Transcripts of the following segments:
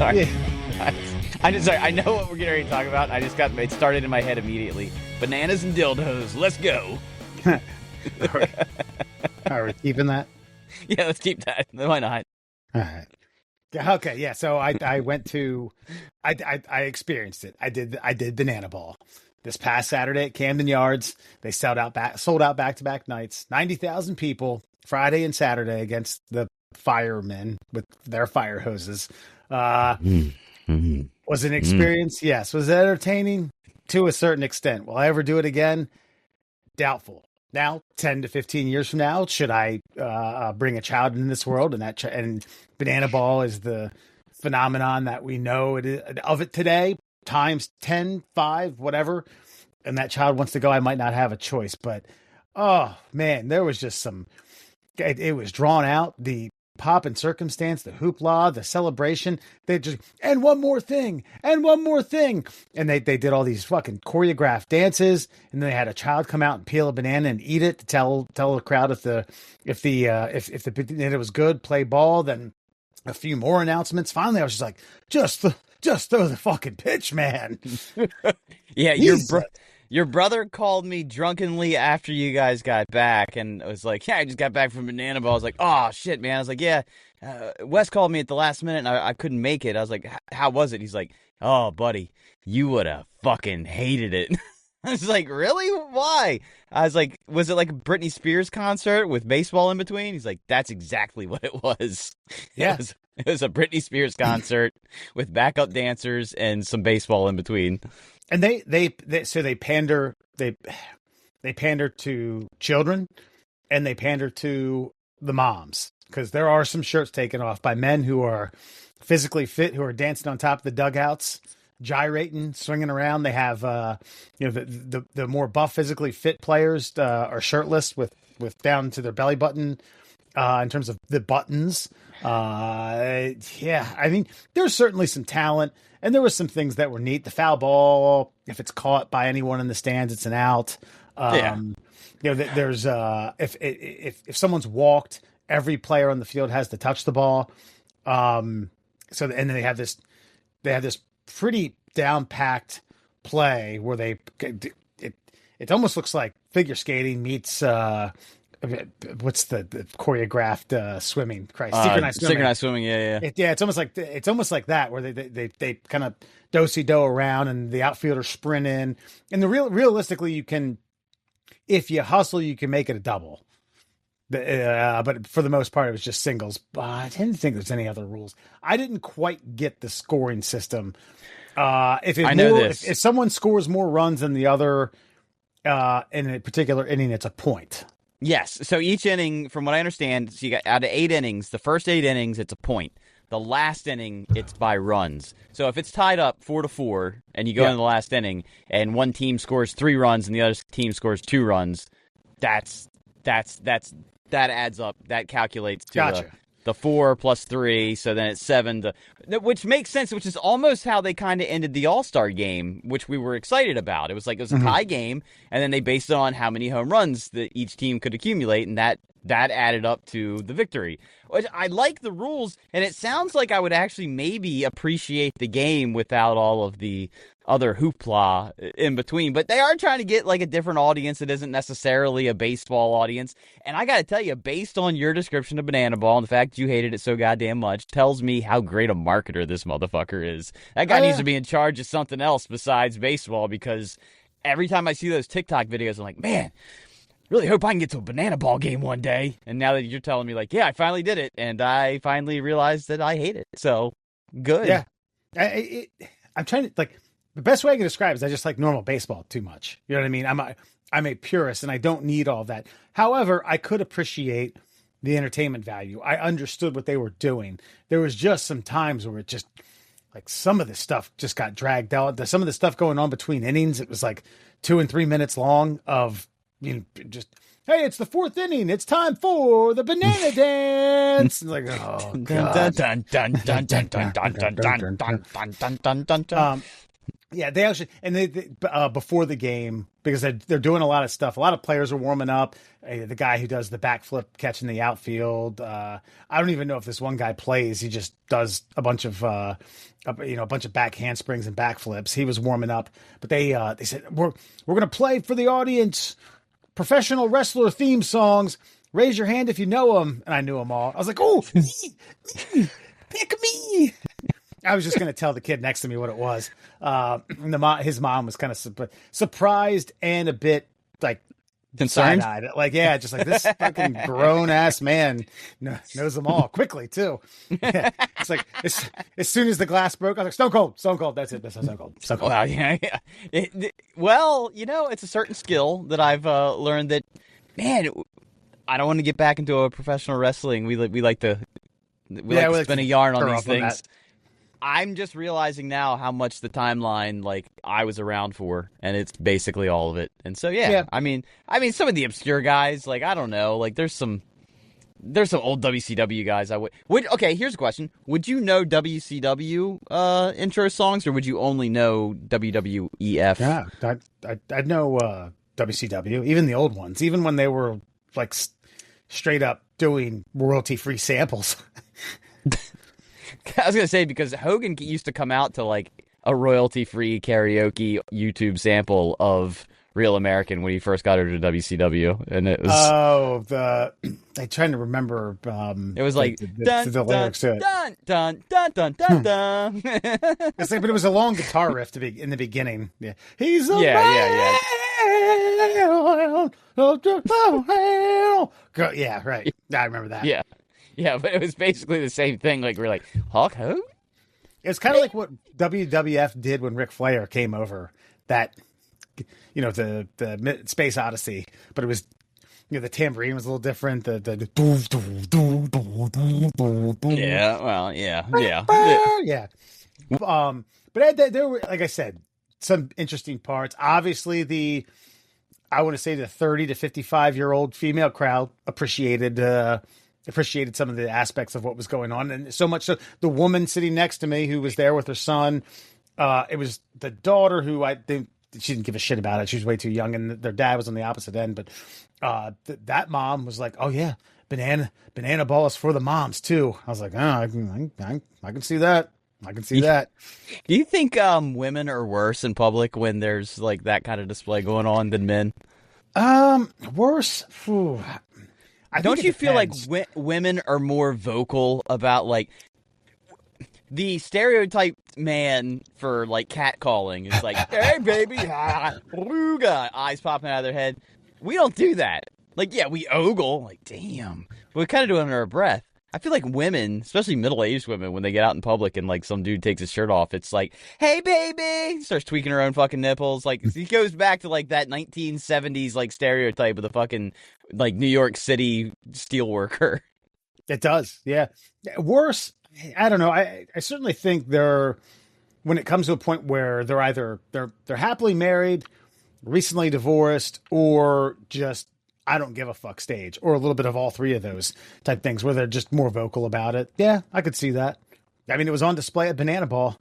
Sorry. Yeah. I'm just sorry. I know what we're getting ready to talk about. I just got it started in my head immediately. Bananas and dildos. Let's go. Are we keeping that? Yeah, let's keep that. Why not? All right. Okay, yeah. So I went to, I experienced it. I did Banana Ball this past Saturday at Camden Yards. They sold out back to back nights. 90,000 people Friday and Saturday against the firemen with their fire hoses. Was an experience. Yes. Was it entertaining to a certain extent? Will I ever do it again? Doubtful. Now, 10 to 15 years from now, should I bring a child into this world? And Banana Ball is the phenomenon that we know of it today, times 10, 5, whatever. And that child wants to go, I might not have a choice. But, oh, man, there was just it was drawn out. The pop and circumstance, the hoopla, the celebration. They just, and one more thing. And they did all these fucking choreographed dances, and then they had a child come out and peel a banana and eat it to tell the crowd if the banana was good, play ball. Then a few more announcements. Finally, I was just like, just throw the fucking pitch, man. Yeah, your brother called me drunkenly after you guys got back, and I was like, yeah, I just got back from Banana Ball. I was like, oh, shit, man. I was like, yeah, Wes called me at the last minute, and I couldn't make it. I was like, how was it? He's like, oh, buddy, you would have fucking hated it. I was like, really? Why? I was like, was it like a Britney Spears concert with baseball in between? He's like, that's exactly what it was. Yeah. It was a Britney Spears concert with backup dancers and some baseball in between. And they pander to children, and they pander to the moms, because there are some shirts taken off by men who are physically fit, who are dancing on top of the dugouts, gyrating, swinging around. They have the more buff, physically fit players are shirtless with down to their belly button in terms of the buttons. Yeah, I mean, there's certainly some talent. And there was some things that were neat. The foul ball, if it's caught by anyone in the stands, it's an out. There's if someone's walked, every player on the field has to touch the ball. And then they have this pretty down packed play where it almost looks like figure skating meets what's the choreographed swimming? Christ, synchronized swimming. Yeah. It's almost like that, where they kind of do-si-do around, and the outfielders sprint in. And realistically, you can, if you hustle, you can make it a double. But for the most part, it was just singles. I didn't think there's any other rules. I didn't quite get the scoring system. If someone scores more runs than the other in a particular inning, it's a point. Yes. So each inning, from what I understand, so you got out of 8 innings, the first 8 innings, it's a point. The last inning, it's by runs. So if it's tied up 4-4, and you go into the last inning, and one team scores 3 runs and the other team scores 2 runs, that adds up. That calculates to the 4 plus 3, so then it's 7. Which makes sense, which is almost how they kind of ended the All-Star game, which we were excited about. It was a tie game, and then they based it on how many home runs that each team could accumulate, and that added up to the victory. Which I like the rules, and it sounds like I would actually maybe appreciate the game without all of the other hoopla in between. But they are trying to get like a different audience that isn't necessarily a baseball audience. And I got to tell you, based on your description of Banana Ball and the fact you hated it so goddamn much, tells me how great a marketer this motherfucker is. That guy needs to be in charge of something else besides baseball, because every time I see those TikTok videos, I'm like, man, really hope I can get to a Banana Ball game one day. And now that you're telling me, like, yeah, I finally did it, and I finally realized that I hate it. So, good. Yeah. I'm trying to, like, the best way I can describe it is I just like normal baseball too much. You know what I mean? I'm a purist, and I don't need all that. However, I could appreciate the entertainment value. I understood what they were doing. There was just some times where it just, like, some of the stuff just got dragged out. Some of the stuff going on between innings, it was like 2 and 3 minutes long of, just, hey, it's the 4th inning. It's time for the banana dance. It's like, oh, God. Yeah, they actually, and before the game, because they're doing a lot of stuff. A lot of players are warming up. The guy who does the backflip catch in the outfield. I don't even know if this one guy plays. He just does a bunch of a bunch of back handsprings and backflips. He was warming up, but they said we're gonna play for the audience professional wrestler theme songs. Raise your hand if you know them. And I knew them all. I was like, oh, me, pick me. I was just going to tell the kid next to me what it was. And his mom was kind of surprised and a bit like concerned. Side-eyed. Like, yeah, just like this fucking grown ass man knows them all quickly too. Yeah. It's like as soon as the glass broke, I was like, Stone Cold. That's it. That's Stone Cold. Wow, yeah. Well, it's a certain skill that I've learned that, man, I don't want to get back into a professional wrestling. We like to spin a yarn on these things. I'm just realizing now how much the timeline like I was around for, and it's basically all of it. And so yeah. I mean some of the obscure guys, like I don't know, like there's some old WCW guys I would okay, here's a question. Would you know WCW intro songs, or would you only know WWEF? Yeah, I'd know WCW, even the old ones, even when they were like straight up doing royalty-free samples. I was going to say, because Hogan used to come out to like a royalty-free karaoke YouTube sample of Real American when he first got over to WCW, and it was I'm trying to remember. It was like the lyrics to it. Dun dun dun dun dun dun. It's like, but it was a long guitar riff in the beginning. Yeah, he's a yeah. Yeah, right. I remember that. Yeah, but it was basically the same thing. Like we're like Hulk Hogan. It's kind of like what WWF did when Ric Flair came over. That. The Space Odyssey, but it was, the tambourine was a little different. Yeah. But there were, like I said, some interesting parts. Obviously, I want to say the 30 to 55-year-old female crowd appreciated some of the aspects of what was going on, and so much so the woman sitting next to me who was there with her son. It was the daughter who she didn't give a shit about it. She was way too young, and their dad was on the opposite end. But that mom was like, "Oh yeah, banana ball is for the moms too." I was like, "Oh, I can see that. I can see that." Do you think women are worse in public when there's like that kind of display going on than men? Worse. Don't you feel like women are more vocal about like the stereotyped man for like catcalling is like, "Hey baby, ooga," eyes popping out of their head. We don't do that. Like, yeah, we ogle. Like, damn. But we kind of do it under our breath. I feel like women, especially middle-aged women, when they get out in public and like some dude takes his shirt off, it's like, "Hey baby," starts tweaking her own fucking nipples. Like, he goes back to like that 1970s like stereotype of the fucking like New York City steelworker. It does, yeah. Worse. I don't know. I certainly think when it comes to a point where they're either they're happily married, recently divorced, or just I don't give a fuck stage, or a little bit of all three of those type things where they're just more vocal about it. Yeah, I could see that. I mean, it was on display at Banana Ball.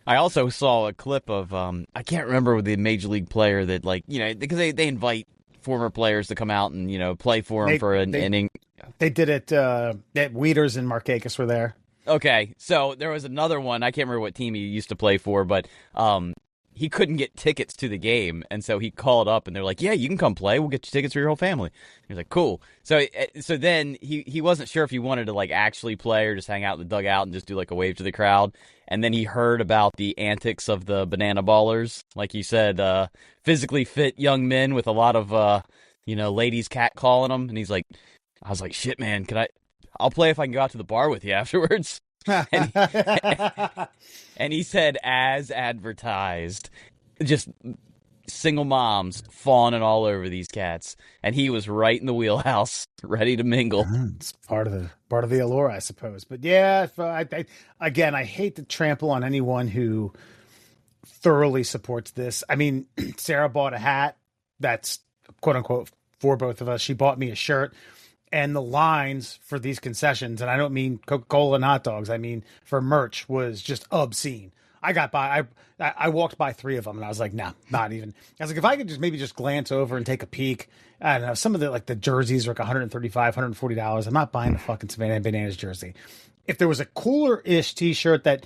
I also saw a clip of I can't remember the major league player that like because they invite former players to come out and play for them for an inning. They did it at Wieters and Markakis were there. Okay, so there was another one. I can't remember what team he used to play for, but he couldn't get tickets to the game, and so he called up, and they're like, "Yeah, you can come play. We'll get you tickets for your whole family." He was like, "Cool." So then he wasn't sure if he wanted to like actually play or just hang out in the dugout and just do like a wave to the crowd. And then he heard about the antics of the banana ballers, like you said, physically fit young men with a lot of ladies catcalling them, and he's like, I was like, "Shit, man, I'll play if I can go out to the bar with you afterwards." and he said, as advertised, just single moms fawning all over these cats, and he was right in the wheelhouse, ready to mingle. It's part of the allure, I suppose. But yeah, I hate to trample on anyone who thoroughly supports this. I mean, Sarah bought a hat that's quote unquote for both of us. She bought me a shirt. And the lines for these concessions, and I don't mean Coca-Cola and hot dogs, I mean for merch, was just obscene. I got by. I walked by 3 of them, and I was like, nah, not even. I was like, if I could just glance over and take a peek. I don't know. Some of the jerseys are like $135, $140. I'm not buying the fucking Savannah Bananas jersey. If there was a cooler-ish T-shirt that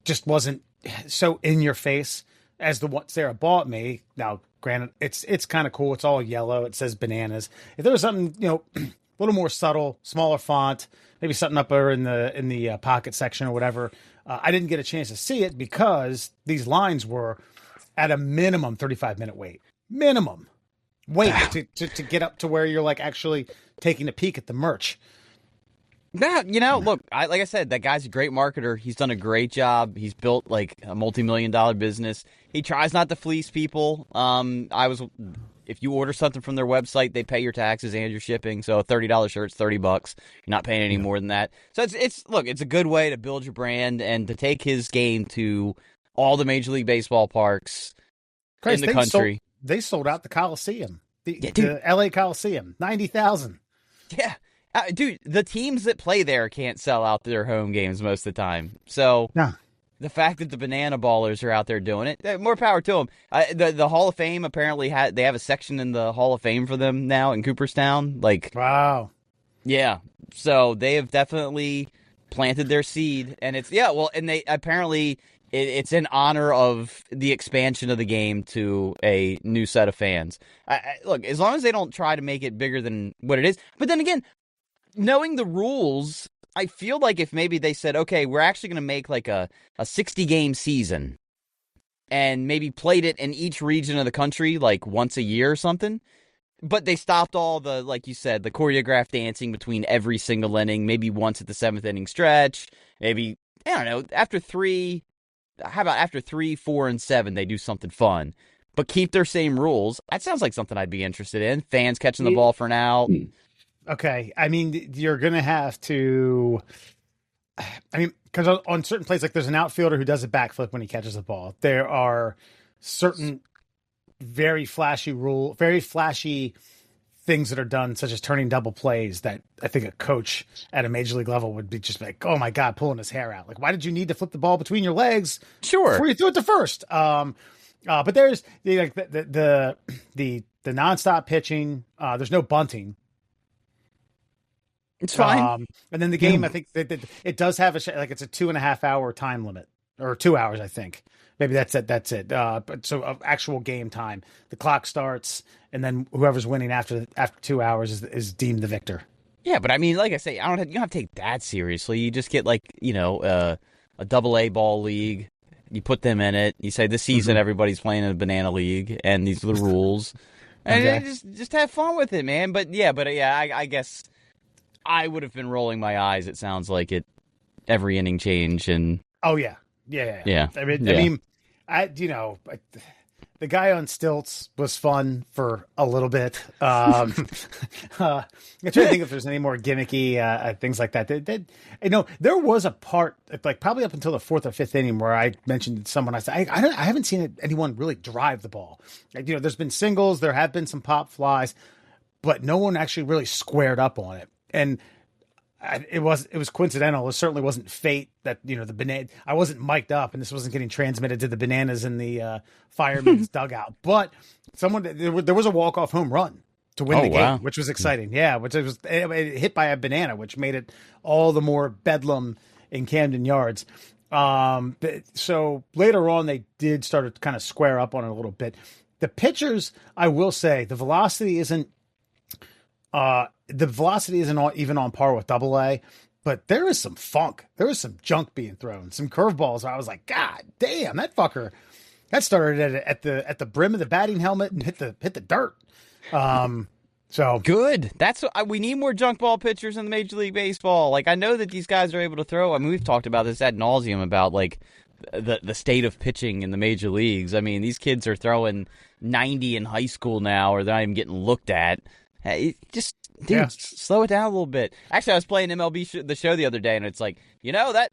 just wasn't so in your face as the one Sarah bought me. Now, granted, it's kind of cool. It's all yellow. It says bananas. If there was something, a little more subtle, smaller font, maybe something up there in the pocket section or whatever, I didn't get a chance to see it because these lines were at a minimum 35-minute wait. Minimum wait to get up to where you're like actually taking a peek at the merch. Yeah, look, like I said, that guy's a great marketer. He's done a great job. He's built like a multi-million-dollar business. He tries not to fleece people. If you order something from their website, they pay your taxes and your shipping. So a $30 shirt's $30. You're not paying any more than that. So it's a good way to build your brand and to take his game to all the Major League Baseball parks in the country. They sold out the Coliseum, the LA Coliseum, 90,000. Yeah. Dude, the teams that play there can't sell out their home games most of the time. So the fact that the Banana Ballers are out there doing it, more power to them. The Hall of Fame apparently they have a section in the Hall of Fame for them now in Cooperstown. Wow. Yeah. So they have definitely planted their seed, and and they apparently it's in honor of the expansion of the game to a new set of fans. Look, as long as they don't try to make it bigger than what it is, but then again, knowing the rules, I feel like if maybe they said, okay, we're actually going to make like a 60-game season and maybe played it in each region of the country like once a year or something, but they stopped all the, like you said, the choreographed dancing between every single inning, maybe once at the 7th inning stretch, maybe, I don't know, after 3, 4, and 7, they do something fun, but keep their same rules. That sounds like something I'd be interested in. Fans catching the ball for an out. Okay, I mean, you're going to have to, because on certain plays, like there's an outfielder who does a backflip when he catches the ball. There are certain very flashy things that are done, such as turning double plays, that I think a coach at a major league level would be just like, oh my God, pulling his hair out. Like, why did you need to flip the ball between your legs? Sure. Before you threw it to first. But there's the nonstop pitching. There's no bunting. It's fine. And then the game, I think that it does have it's a 2.5 hour time limit, or 2 hours, I think. Maybe that's it. But so actual game time, the clock starts, and then whoever's winning after 2 hours is deemed the victor. Yeah, but I mean, like I say, you don't have to take that seriously. You just get a AA ball league. You put them in it. You say this season everybody's playing in a banana league, and these are the rules, and just have fun with it, man. But I guess I would have been rolling my eyes. It sounds like it every inning change and yeah. I mean, the guy on stilts was fun for a little bit. I'm trying to think if there's any more gimmicky things like that. There was a part, like probably up until the 4th or 5th inning, where I mentioned to someone, I said, I haven't seen anyone really drive the ball. There's been singles, there have been some pop flies, but no one actually really squared up on it. And it was coincidental. It certainly wasn't fate that, the banana, I wasn't mic'd up and this wasn't getting transmitted to the bananas in the fireman's dugout, but there was a walk-off home run to win the game, which was exciting. Yeah. Which was hit by a banana, which made it all the more bedlam in Camden Yards. So later on, they did start to kind of square up on it a little bit. The pitchers, I will say, the velocity isn't even on par with AA, but there is some funk. There is some junk being thrown, some curveballs. I was like, God damn, that fucker! That started at the brim of the batting helmet and hit the dirt. So good. That's we need more junk ball pitchers in the Major League Baseball. Like, I know that these guys are able to throw. I mean, we've talked about this ad nauseum about like the state of pitching in the major leagues. I mean, these kids are throwing 90 in high school now, or they're not even getting looked at. Hey, just slow it down a little bit. Actually, I was playing MLB the Show the other day, and it's like, that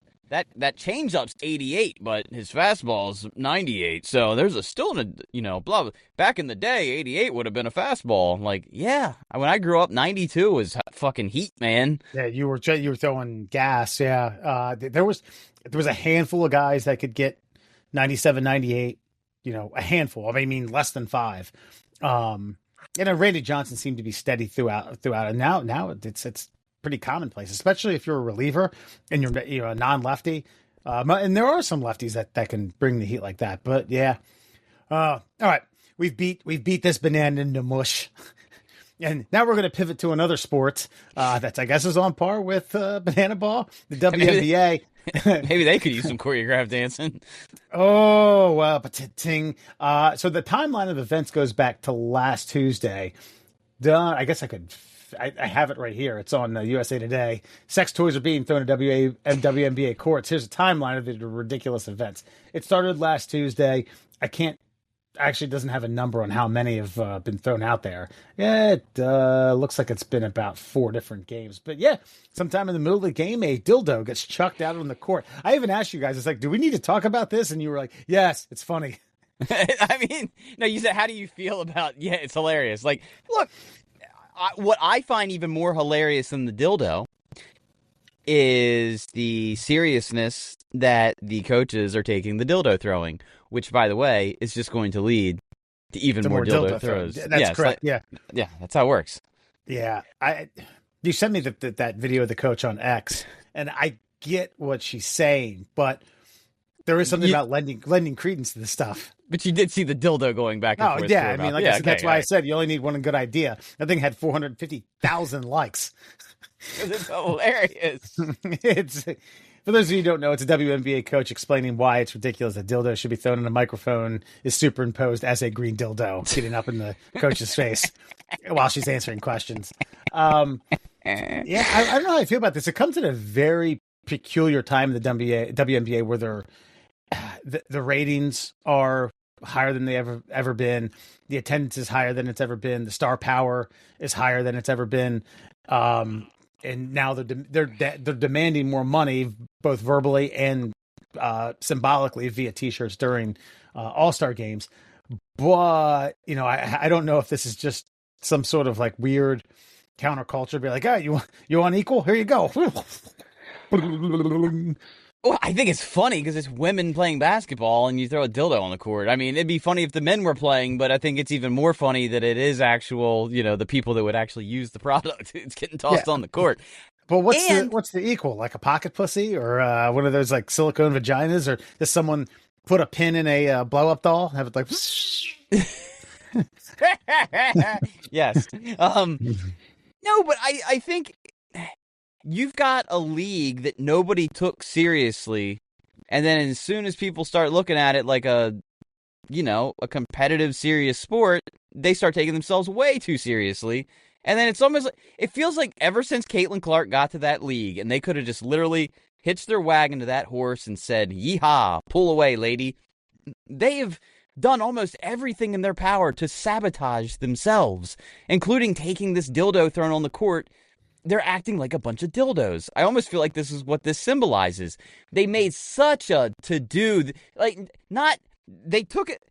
changeup's 88, but his fastball's 98. So there's still blah. Back in the day, 88 would have been a fastball. I'm like, yeah. When I grew up, 92 was fucking heat, man. Yeah, you were throwing gas. Yeah, there was a handful of guys that could get 97, 98, a handful. I mean, less than 5. Randy Johnson seemed to be steady throughout. And now it's pretty commonplace, especially if you're a reliever and you're a non-lefty. And there are some lefties that can bring the heat like that. But yeah. All right. We've beat this banana into mush. And now we're going to pivot to another sport that's, I guess, is on par with banana ball, the WNBA. Maybe they could use some choreographed dancing. Oh, well, ting. So the timeline of events goes back to last Tuesday. I guess I have it right here. It's on USA Today. Sex toys are being thrown at WNBA courts. Here's a timeline of the ridiculous events. It started last Tuesday. Actually doesn't have a number on how many have been thrown out there. Yeah, it looks like it's been about 4 different games. But yeah, sometime in the middle of the game, a dildo gets chucked out on the court. I even asked you guys, it's like, do we need to talk about this? And you were like, yes, it's funny. I mean, no, you said, how do you feel about, yeah, it's hilarious. Like, look, what I find even more hilarious than the dildo is the seriousness that the coaches are taking the dildo throwing, which, by the way, is just going to lead to even more dildo throws. That's correct. Yeah, that's how it works. Yeah, you sent me that video of the coach on X, and I get what she's saying, but there is something about lending credence to this stuff. But you did see the dildo going back and forth. Oh yeah, I mean, like I said, that's why I said you only need one good idea. That thing had 450,000 likes. It's hilarious. For those of you who don't know, it's a WNBA coach explaining why it's ridiculous that dildo should be thrown in a microphone is superimposed as a green dildo getting up in the coach's face while she's answering questions. I don't know how I feel about this. It comes at a very peculiar time in the WNBA where the ratings are higher than they ever been. The attendance is higher than it's ever been. The star power is higher than it's ever been. And now they're demanding more money, both verbally and symbolically via T-shirts during All-Star games. But I don't know if this is just some sort of like weird counterculture. Be like, you want equal? Here you go. Well, I think it's funny because it's women playing basketball and you throw a dildo on the court. I mean, it'd be funny if the men were playing, but I think it's even more funny that it is actual, the people that would actually use the product. It's getting tossed on the court. But what's the equal? Like a pocket pussy or one of those like silicone vaginas, or does someone put a pin in a blow up doll and have it like? Yes. No, but I think you've got a league that nobody took seriously, and then as soon as people start looking at it like a competitive, serious sport, they start taking themselves way too seriously. And then it's almost like, it feels like ever since Caitlin Clark got to that league, and they could have just literally hitched their wagon to that horse and said, yeehaw, pull away, lady. They have done almost everything in their power to sabotage themselves, including taking this dildo thrown on the court. They're acting like a bunch of dildos. I almost feel like this is what this symbolizes. They made such a to-do. They took it.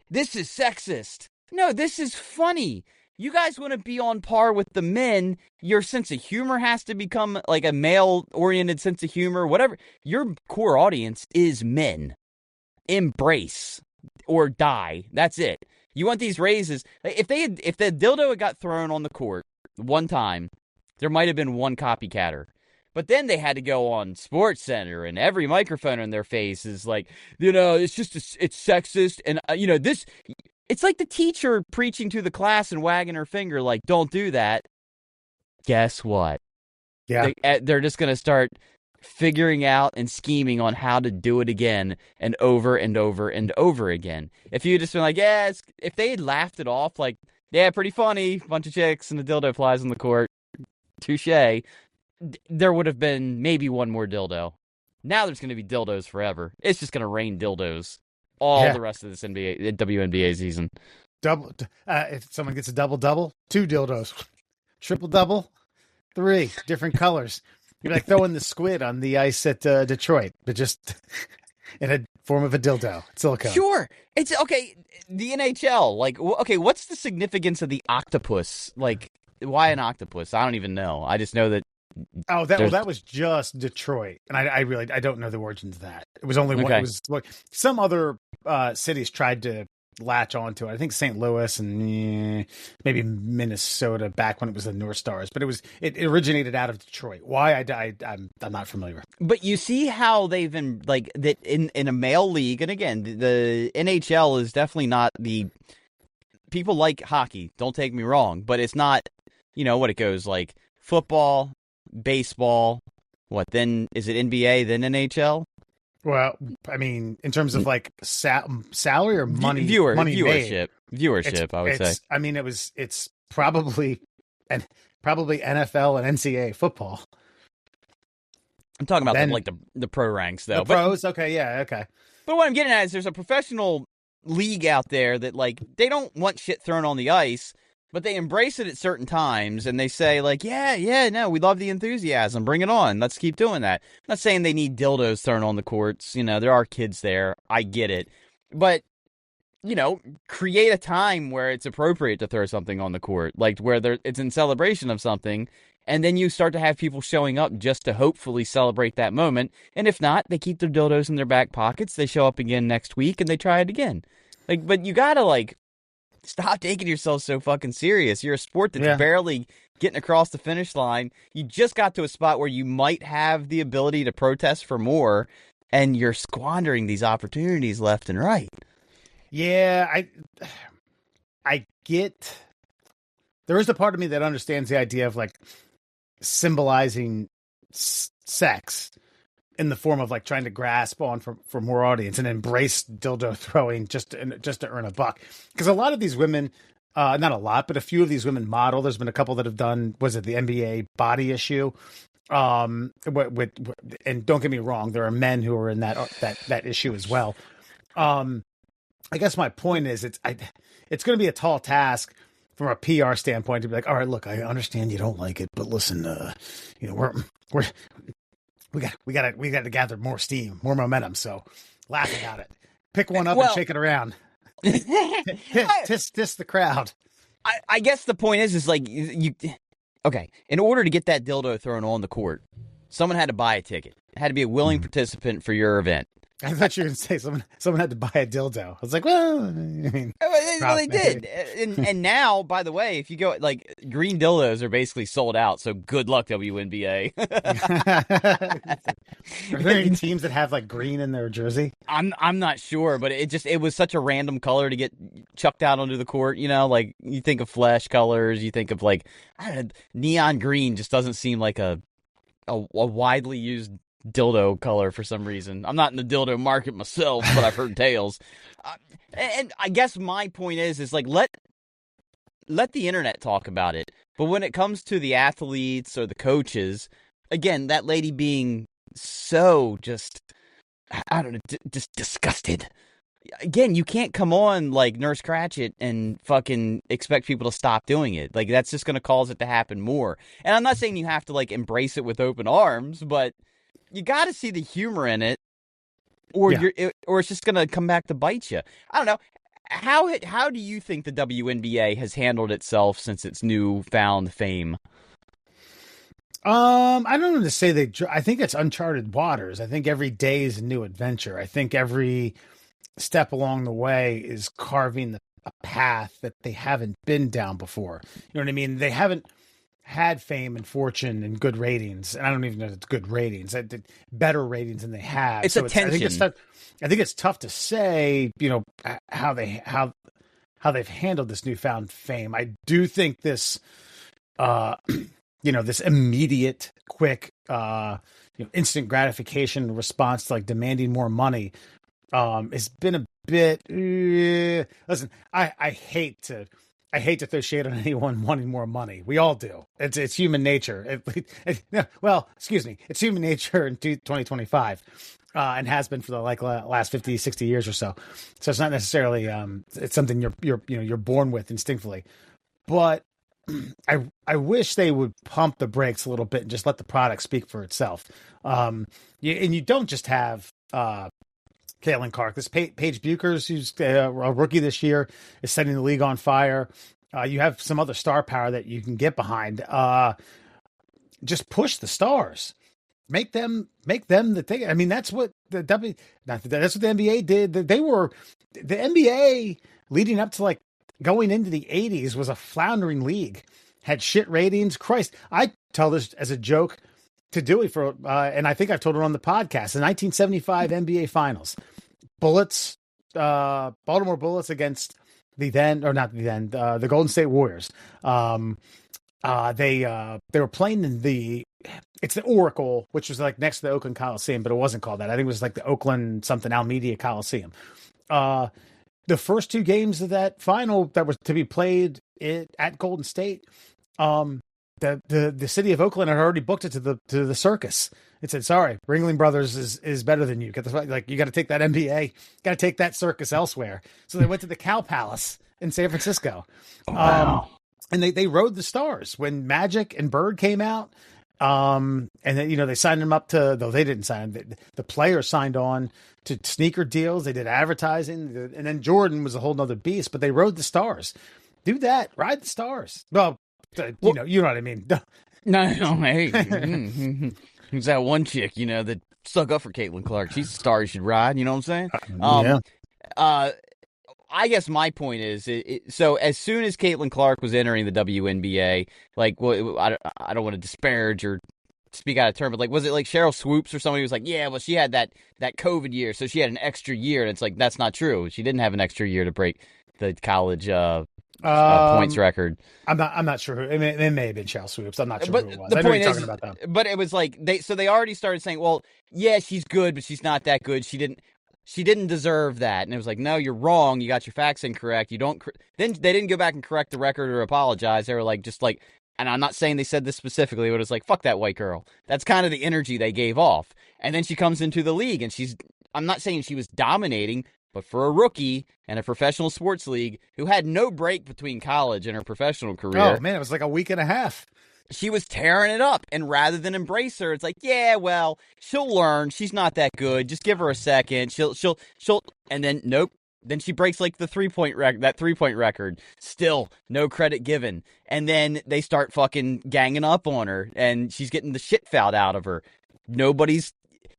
This is sexist. No, this is funny. You guys want to be on par with the men. Your sense of humor has to become like a male-oriented sense of humor. Whatever. Your core audience is men. Embrace or die. That's it. You want these raises. If the dildo had got thrown on the court one time, there might have been one copycatter. But then they had to go on Sports Center, and every microphone in their face is like, it's sexist. And, this, it's like the teacher preaching to the class and wagging her finger like, don't do that. Guess what? Yeah. They're just going to start figuring out and scheming on how to do it again and over and over and over again. If you just been like, if they had laughed it off, like, yeah, pretty funny, bunch of chicks and the dildo flies on the court, touche, there would have been maybe one more dildo. Now there's going to be dildos forever. It's just going to rain dildos all the rest of this WNBA season. If someone gets a double, 2 dildos. Triple double, 3 different colors. You're like throwing the squid on the ice at Detroit, but just in a form of a dildo. Silicone. Sure. It's okay. The NHL, like, okay, what's the significance of the octopus? Like, why an octopus? I don't even know. I just know that that was just Detroit, and I really don't know the origins of that. It was only one. Okay. It was like some other cities tried to latch onto it. I think St. Louis and maybe Minnesota back when it was the North Stars, but it originated out of Detroit. Why I'm not familiar. But you see how they've been like that in a male league, and again, the NHL is definitely not the people like hockey. Don't take me wrong, but it's not. What it goes like football, baseball. What then? Is it NBA then NHL? Well, I mean, in terms of like salary or money, viewership, I would say. I mean, it's probably NFL and NCAA football. I'm talking about the pro ranks though. The pros, okay, yeah, okay. But what I'm getting at is there's a professional league out there that like they don't want shit thrown on the ice, but they embrace it at certain times, and they say, like, no, we love the enthusiasm. Bring it on. Let's keep doing that. I'm not saying they need dildos thrown on the courts. There are kids there. I get it. But, create a time where it's appropriate to throw something on the court, like where it's in celebration of something, and then you start to have people showing up just to hopefully celebrate that moment. And if not, they keep their dildos in their back pockets. They show up again next week, and they try it again. But you got to, stop taking yourself so fucking serious. You're a sport that's barely getting across the finish line. You just got to a spot where you might have the ability to protest for more, and you're squandering these opportunities left and right. Yeah, I get. There is a part of me that understands the idea of symbolizing sex in the form of trying to grasp on for more audience and embrace dildo throwing just to earn a buck. Because a lot of these women, not a lot, but a few of these women model. There's been a couple that have done, was it the NBA body issue? And don't get me wrong, there are men who are in that issue as well. I guess my point is it's going to be a tall task from a PR standpoint to be like, all right, look, I understand you don't like it, but listen, we got to gather more steam, more momentum. So laugh about it. Pick one up and shake it around. Tiss the crowd. I guess the point is okay, in order to get that dildo thrown on the court, someone had to buy a ticket. It had to be a willing participant for your event. I thought you were going to say someone had to buy a dildo. I was like, well, I mean, they did. And now, by the way, if you go, green dildos are basically sold out, so good luck, WNBA. Are there any teams that have green in their jersey? I'm not sure, but it was such a random color to get chucked out onto the court. You think of flesh colors, you think of I don't know, neon green just doesn't seem like a widely used dildo color for some reason. I'm not in the dildo market myself, but I've heard tales. And I guess my point is let the internet talk about it. But when it comes to the athletes or the coaches, again, that lady being so just, I don't know, just disgusted. Again, you can't come on like Nurse Cratchit and fucking expect people to stop doing it. That's just going to cause it to happen more. And I'm not saying you have to embrace it with open arms, but you got to see the humor in it, or it's just going to come back to bite you. I don't know. How do you think the WNBA has handled itself since its newfound fame? I don't know to say I think it's uncharted waters. I think every day is a new adventure. I think every step along the way is carving a path that they haven't been down before. You know what I mean? They haven't had fame and fortune and good ratings, and I don't even know if it's good ratings. Better ratings than they have. It's attention. I think it's tough to say, how they've handled this newfound fame. I do think this, this immediate, quick, instant gratification response to demanding more money, has been a bit. Listen, I hate to throw shade on anyone wanting more money. We all do. It's human nature. Excuse me. It's human nature in 2025, and has been for the last 50, 60 years or so. So it's not necessarily it's something you're born with instinctively. But I wish they would pump the brakes a little bit and just let the product speak for itself. And you don't just have Caitlin Clark. This Paige Buchers, who's a rookie this year, is setting the league on fire. You have some other star power that you can get behind. just push the stars. Make them the thing. I mean, that's what that's what the NBA did. The NBA leading up to like going into the 80s was a floundering league. Had shit ratings. Christ, I tell this as a joke to Dewey and I think I've told it on the podcast. The 1975 NBA Finals, Baltimore Bullets against the Golden State Warriors. They were playing in it's the Oracle, which was like next to the Oakland Coliseum, but it wasn't called that. I think it was like the Oakland something Almedia Coliseum. The first two games of that final that was to be played at Golden State, the city of Oakland had already booked it to the circus. It said, "Sorry, Ringling Brothers is better than you. Like you got to take that NBA, got to take that circus elsewhere." So they went to the Cow Palace in San Francisco. Wow. And they rode the stars when Magic and Bird came out. And then, they signed them up though they didn't sign them. The players signed on to sneaker deals. They did advertising, and then Jordan was a whole nother beast, but they rode the stars. Do that. Ride the stars. Well, you know what I mean. No, hey. Who's that one chick, that stuck up for Caitlin Clark? She's a star you should ride, you know what I'm saying? Yeah. I guess my point is, so as soon as Caitlin Clark was entering the WNBA, like, well, I don't want to disparage or speak out of turn, but like, was it like Cheryl Swoops or somebody who was like, yeah, well, she had that COVID year, so she had an extra year, and it's like, that's not true. She didn't have an extra year to break the college points record. I'm not sure. It may have been Cheryl Swoops. I'm not sure who it was. The I know point you're is, talking about that. But it was like they already started saying, well, yeah, she's good, but she's not that good. She didn't deserve that. And it was like, no, you're wrong. You got your facts incorrect. Then they didn't go back and correct the record or apologize. They were like, and I'm not saying they said this specifically, but it's like, fuck that white girl. That's kind of the energy they gave off. And then she comes into the league and I'm not saying she was dominating, but for a rookie and a professional sports league who had no break between college and her professional career. Oh man, it was like a week and a half. She was tearing it up, and rather than embrace her, it's like, yeah, well, she'll learn. She's not that good. Just give her a second. She'll, and then nope. Then she breaks like the 3-point that 3-point record. Still no credit given. And then they start fucking ganging up on her, and she's getting the shit fouled out of her.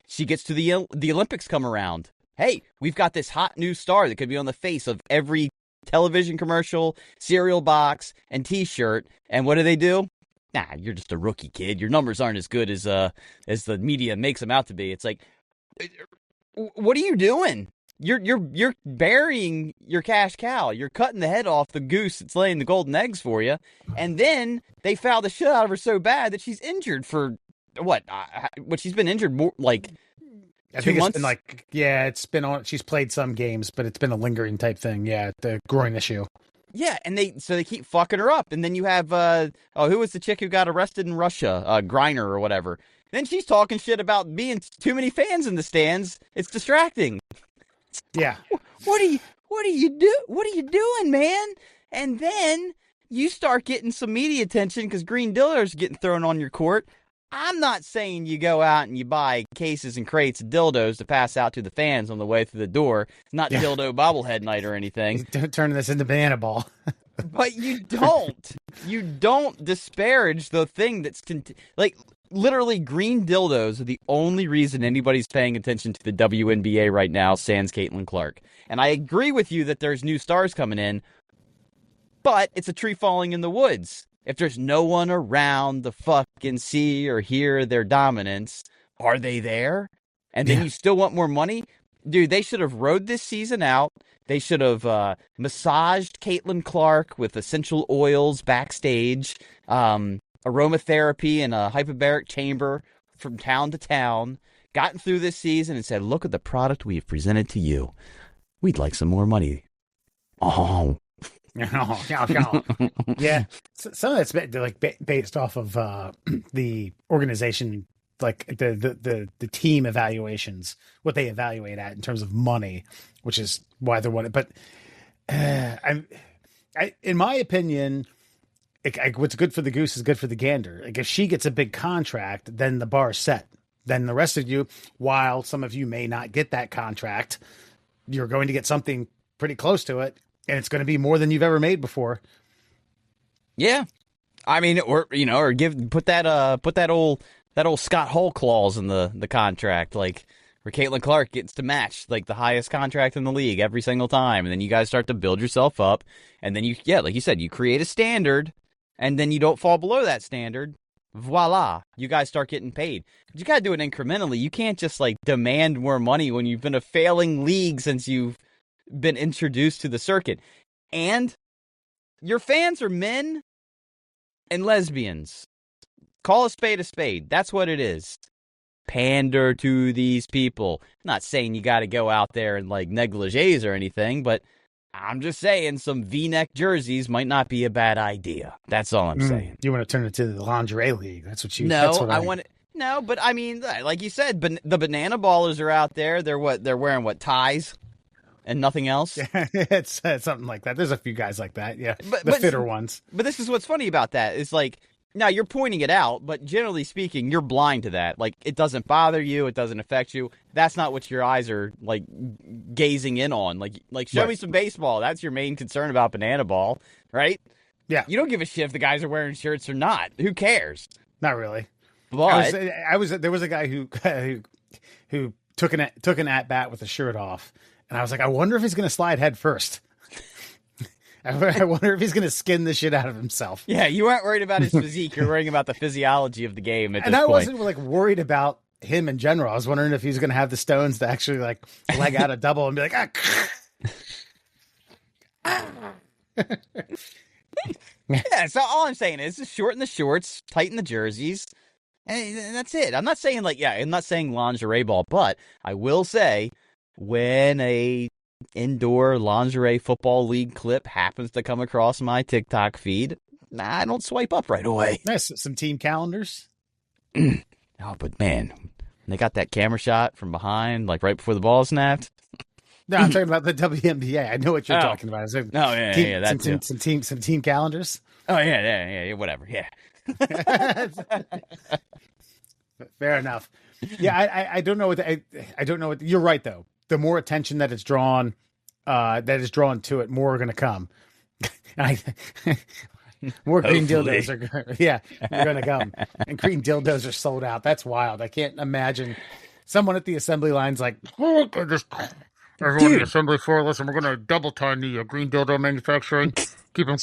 She gets to the Olympics come around. Hey, we've got this hot new star that could be on the face of every television commercial, cereal box, and T-shirt. And what do? Nah, you're just a rookie, kid. Your numbers aren't as good as the media makes them out to be. It's like, what are you doing? You're burying your cash cow. You're cutting the head off the goose that's laying the golden eggs for you. And then they foul the shit out of her so bad that she's injured for what? She's been injured more like. I think it's been like, yeah, it's been on. She's played some games, but it's been a lingering type thing. Yeah, the groin issue. Yeah, and they keep fucking her up, and then you have who was the chick who got arrested in Russia, Griner or whatever. Then she's talking shit about being too many fans in the stands. It's distracting. Yeah. What are you doing, man? And then you start getting some media attention because green dildos are getting thrown on your court. I'm not saying you go out and you buy cases and crates of dildos to pass out to the fans on the way through the door. It's not dildo bobblehead night or anything. Don't turn this into banana ball. But you don't disparage the thing that's like literally green dildos are the only reason anybody's paying attention to the WNBA right now, sans Caitlin Clark. And I agree with you that there's new stars coming in, but it's a tree falling in the woods. If there's no one around to fucking see or hear their dominance, are they there? And then you still want more money? Dude, they should have rode this season out. They should have massaged Caitlin Clark with essential oils backstage, aromatherapy in a hyperbaric chamber from town to town, gotten through this season and said, look at the product we've presented to you. We'd like some more money. Oh, yeah, some of that's based off of the organization, like the team evaluations, what they evaluate at in terms of money, which is why they're wanting. But in my opinion, what's good for the goose is good for the gander. Like if she gets a big contract, then the bar's set. Then the rest of you, while some of you may not get that contract, you're going to get something pretty close to it. And it's going to be more than you've ever made before. Yeah. I mean, or put that old Scott Hull clause in the contract, like where Caitlin Clark gets to match like the highest contract in the league every single time, and then you guys start to build yourself up, and then like you said, you create a standard, and then you don't fall below that standard. Voila, you guys start getting paid. But you got to do it incrementally. You can't just like demand more money when you've been a failing league since you've been introduced to the circuit. And your fans are men and lesbians. Call a spade a spade. That's what it is. Pander to these people. I'm not saying you got to go out there in like negligees or anything, but I'm just saying some V-neck jerseys might not be a bad idea. That's all I'm saying. You want to turn it to the lingerie league? That's what you. No, that's what I want it. No, but I mean, like you said, the banana ballers are out there. They're wearing ties and nothing else. It's something like that. There's a few guys like that. Yeah, but fitter ones. But this is what's funny about that. It's like, now you're pointing it out, but generally speaking, you're blind to that. Like, it doesn't bother you. It doesn't affect you. That's not what your eyes are like gazing in on. Like show me some baseball. That's your main concern about banana ball, right? Yeah. You don't give a shit if the guys are wearing shirts or not. Who cares? Not really. But there was a guy who took an at bat with the shirt off, and I was like, I wonder if he's going to slide head first. I wonder if he's going to skin the shit out of himself. Yeah, you weren't worried about his physique. You're worrying about the physiology of the game at this point. And I point. wasn't like worried about him in general. I was wondering if he's going to have the stones to actually like leg out a double and be like, Yeah, so all I'm saying is just shorten the shorts, tighten the jerseys, and that's it. I'm not saying lingerie ball, but I will say when a indoor lingerie football league clip happens to come across my TikTok feed, I don't swipe up right away. Nice. Some team calendars. Oh, but man, they got that camera shot from behind, like right before the ball snapped. No, I'm talking about the WNBA. I know what you're talking about. Oh, yeah, that's some team calendars. Oh, yeah, whatever, yeah. Fair enough. Yeah, I don't know what I don't know what. You're right though. The more attention that is drawn to it, more are going to come. More green dildos are going to come, and green dildos are sold out. That's wild. I can't imagine someone at the assembly line's like, oh, everyone on the assembly floor, listen, we're going to double time the green dildo manufacturing. Keep them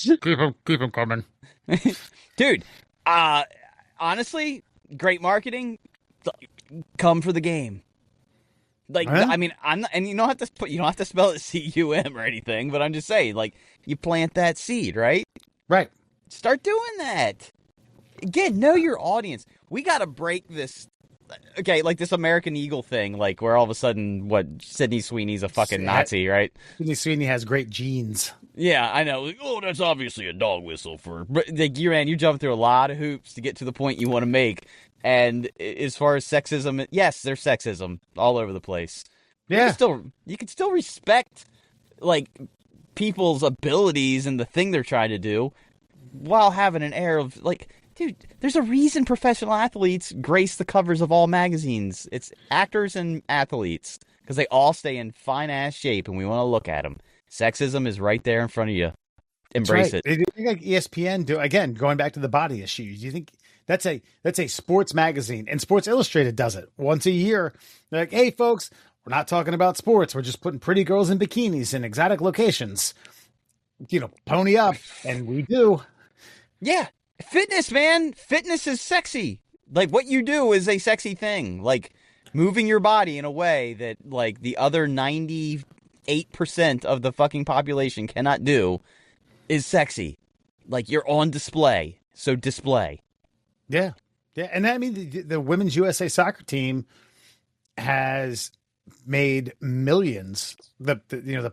coming, dude. Honestly, great marketing. Come for the game. Like, huh? I mean, I'm not, and you don't have to spell it CUM or anything, but I'm just saying, like, you plant that seed, right? Right. Start doing that. Again, know your audience. We got to break this. Okay, like this American Eagle thing, like where all of a sudden, Sydney Sweeney's a fucking Nazi, right? Sydney Sweeney has great genes. Yeah, I know. Like, oh, that's obviously a dog whistle for. Like, you jump through a lot of hoops to get to the point you want to make. And as far as sexism, yes, there's sexism all over the place. Yeah, you can still respect like people's abilities and the thing they're trying to do, while having an air of like, dude, there's a reason professional athletes grace the covers of all magazines. It's actors and athletes because they all stay in fine ass shape, and we want to look at them. Sexism is right there in front of you. Embrace it. Do you think like ESPN do again? Going back to the body issues, do you think? That's a sports magazine, and Sports Illustrated does it once a year. They're like, hey, folks, we're not talking about sports. We're just putting pretty girls in bikinis in exotic locations. Pony up, and we do. Yeah, fitness, man. Fitness is sexy. Like, what you do is a sexy thing. Like, moving your body in a way that, like, the other 98% of the fucking population cannot do is sexy. Like, you're on display, so display. Yeah. And I mean, the women's USA soccer team has made millions. The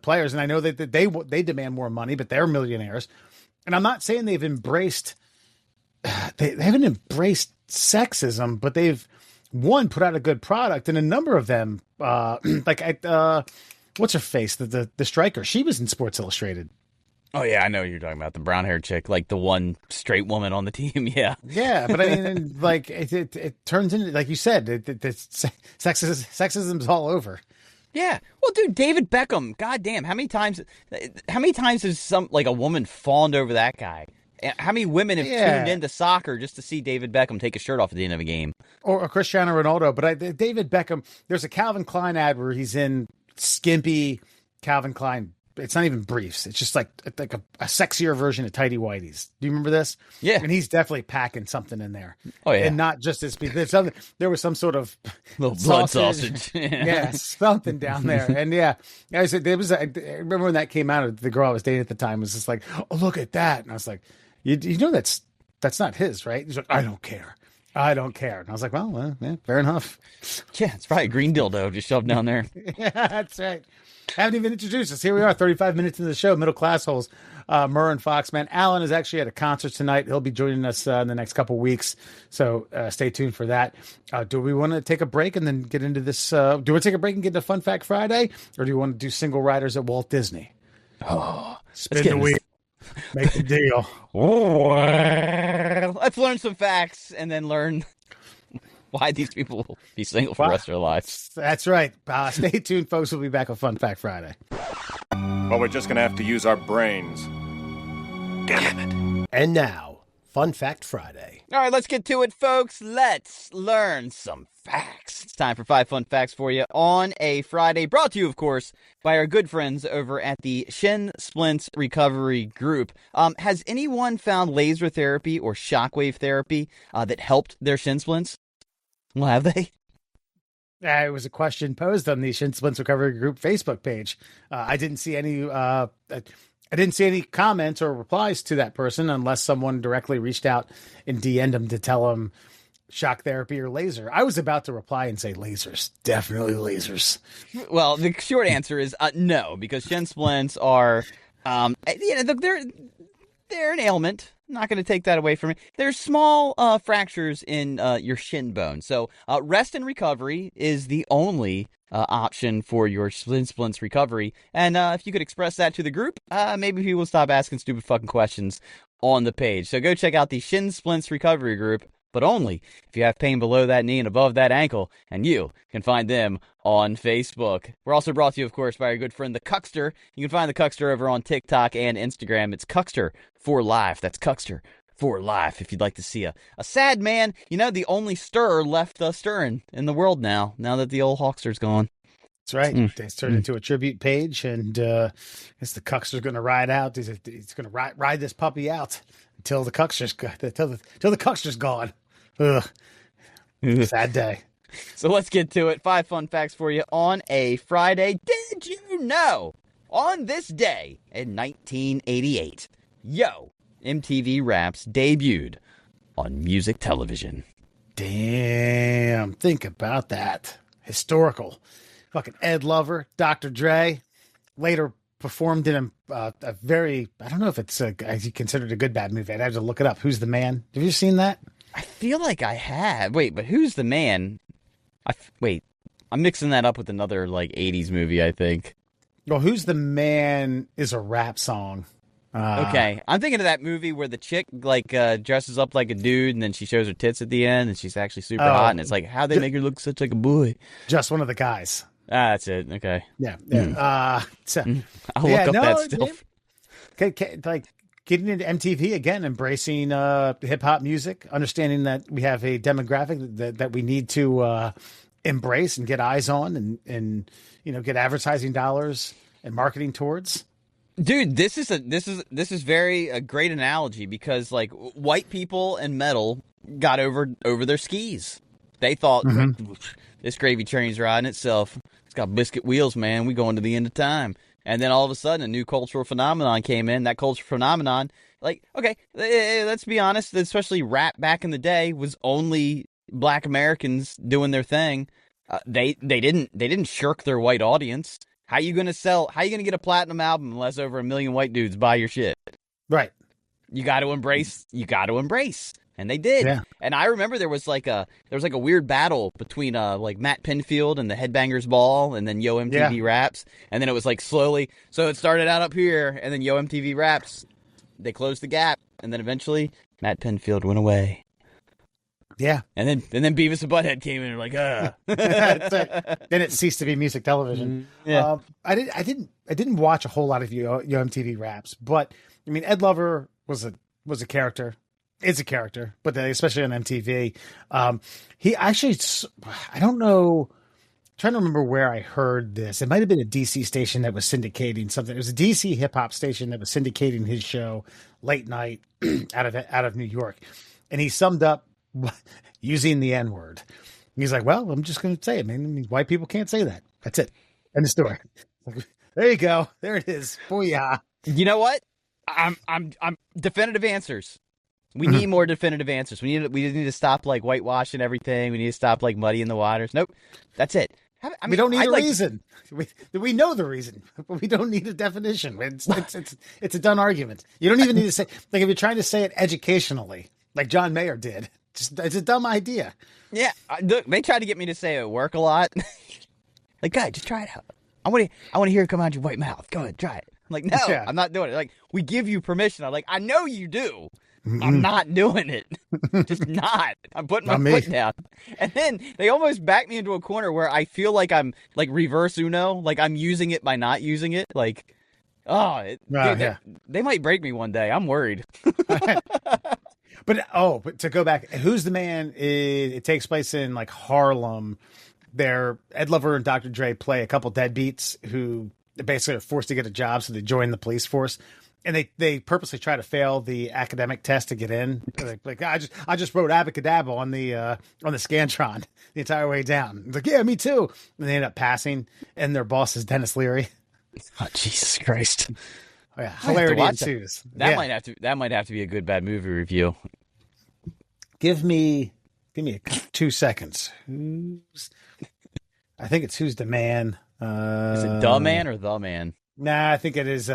players, and I know that they demand more money, but they're millionaires. And I'm not saying they've embraced, they haven't embraced sexism, but they've put out a good product, and a number of them, what's her face, the striker, she was in Sports Illustrated. Oh, yeah, I know what you're talking about. The brown-haired chick, like the one straight woman on the team, yeah. Yeah, but I mean, like, it turns into, like you said, sexism's all over. Yeah. Well, dude, David Beckham, goddamn, how many times has a woman fawned over that guy? How many women have tuned into soccer just to see David Beckham take his shirt off at the end of a game? Or Cristiano Ronaldo. But David Beckham, there's a Calvin Klein ad where he's in skimpy Calvin Klein. It's not even briefs. It's just like a sexier version of Tidy Whities. Do you remember this? Yeah. And he's definitely packing something in there. Oh, yeah. And not just this. There was some sort of little blood sausage. Yeah, something down there. And yeah, I remember when that came out, the girl I was dating at the time was just like, oh, look at that. And I was like, you know, that's not his, right? He's like, I don't care. And I was like, well, yeah, fair enough. Yeah, it's probably a green dildo just shoved down there. Yeah, that's right. Haven't even introduced us. Here we are, 35 minutes into the show, Middle Class Holes, Murr and Foxman. Alan is actually at a concert tonight. He'll be joining us in the next couple weeks, so stay tuned for that. Do we want to take a break and then get into this? Do we want to take a break and get to Fun Fact Friday, or do you want to do single riders at Walt Disney? Oh, spin the wheel. Make the deal. Let's learn some facts and then learn why these people will be single for the rest of their lives. That's right. Stay tuned, folks. We'll be back on Fun Fact Friday. Well, we're just going to have to use our brains. Damn it. And now, Fun Fact Friday. All right, let's get to it, folks. Let's learn some facts. It's time for 5 fun facts for you on a Friday, brought to you, of course, by our good friends over at the Shin Splints Recovery Group. Has anyone found laser therapy or shockwave therapy that helped their shin splints? Well, have they? It was a question posed on the Shin Splints Recovery Group Facebook page. I didn't see any. I didn't see any comments or replies to that person unless someone directly reached out and DM'd him to tell him shock therapy or laser. I was about to reply and say lasers, definitely lasers. Well, the short answer is no, because shin splints are, they're an ailment. I'm not going to take that away from you. There's small fractures in your shin bone. So rest and recovery is the only option for your shin splints recovery. And if you could express that to the group, maybe people will stop asking stupid fucking questions on the page. So go check out the Shin Splints Recovery Group, but only if you have pain below that knee and above that ankle, and you can find them on Facebook. We're also brought to you, of course, by our good friend, the Cuckster. You can find the Cuckster over on TikTok and Instagram. It's Cuckster for Life. That's Cuckster for Life, if you'd like to see a sad man. You know, the only stir left stirring in the world now that the old Hawkster's gone. That's right. It's turned into a tribute page, and I guess the Cuckster's going to ride out. He's going to ride this puppy out until the Cuckster's till the Cuckster's gone. Ugh. Sad day. So let's get to it. 5 fun facts for you on a Friday. Did you know on this day in 1988, MTV Raps debuted on music television? Damn, think about that. Historical. Fucking Ed Lover, Dr. Dre, later performed in a very, I don't know if it's considered a good bad movie. I'd have to look it up. Who's the Man? Have you seen that? I feel like I have. Wait, but Who's the Man? Wait, I'm mixing that up with another 80s movie, I think. Well, Who's the Man is a rap song. Okay, I'm thinking of that movie where the chick dresses up like a dude and then she shows her tits at the end and she's actually super hot, and it's like, how they make her look such like a boy? Just One of the Guys. That's it. Okay. Yeah. I'll look up that still. Okay, getting into MTV again, embracing hip hop music, understanding that we have a demographic that we need to embrace and get eyes on, and get advertising dollars and marketing towards. Dude, this is very a great analogy, because white people and metal got over their skis. They thought this gravy train's riding itself. It's got biscuit wheels, man. We going to the end of time. And then all of a sudden, a new cultural phenomenon came in. That cultural phenomenon, okay, let's be honest, especially rap back in the day was only Black Americans doing their thing. They didn't shirk their white audience. How you gonna get a platinum album unless over 1 million white dudes buy your shit? Right. You got to embrace. And they did. Yeah. And I remember there was a weird battle between Matt Pinfield and the Headbangers Ball, and then Yo MTV Raps, and then it was slowly. So it started out up here, and then Yo MTV Raps, they closed the gap, and then eventually Matt Pinfield went away. Yeah. And then Beavis and Butthead came in and Then it ceased to be music television. Yeah. I didn't watch a whole lot of Yo MTV Raps, but I mean, Ed Lover was a was a character. Is a character, but especially on MTV. He actually, I don't know, I'm trying to remember where I heard this. It might have been a DC station that was syndicating something. It was a DC hip hop station that was syndicating his show late night out of New York. And he summed up using the N-word. He's like, well, I'm just going to say it, man. White people can't say that. That's it. End of story. There you go. There it is. Booyah. You know what? I'm definitive answers. We need more definitive answers. We need to stop like whitewashing everything. We need to stop like muddying the waters. Nope. That's it. I mean, we don't need a reason. We know the reason, but we don't need a definition. It's a done argument. You don't even need to say, like, if you're trying to say it educationally, like John Mayer did, it's a dumb idea. Yeah. Look, they try to get me to say it at work a lot. Like, guy, just try it out. I want to hear it come out your white mouth. Go ahead, try it. I'm like, no, yeah. I'm not doing it. Like, we give you permission. I'm like, I know you do. I'm not doing it. Just not. I'm putting my foot down. And then they almost back me into a corner where I feel like I'm like reverse Uno. Like I'm using it by not using it. Like, dude, yeah. They might break me one day. I'm worried. But to go back, Who's the Man? It takes place in like Harlem. There, Ed Lover and Dr. Dre play a couple deadbeats who basically are forced to get a job, so they join the police force. And they purposely try to fail the academic test to get in. Like I just wrote abacadabra on the Scantron the entire way down. It's like, yeah, me too. And they end up passing, and their boss is Dennis Leary. Oh, Jesus Christ! Oh, yeah, hilarity ensues. That might have to be a good bad movie review. Give me 2 seconds. I think it's Who's the Man? Is it the man or the man? Nah, I think it is.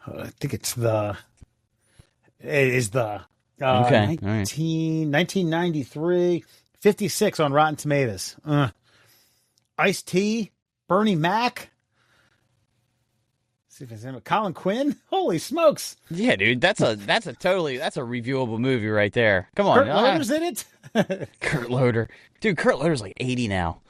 I think it is the okay. 1993, 56 on Rotten Tomatoes. Ice-T, Bernie Mac. See if it's him. Colin Quinn. Holy smokes! Yeah, dude, that's a reviewable movie right there. Come on, Kurt Loder's in it. Kurt Loder, dude. Kurt Loder's like 80 now.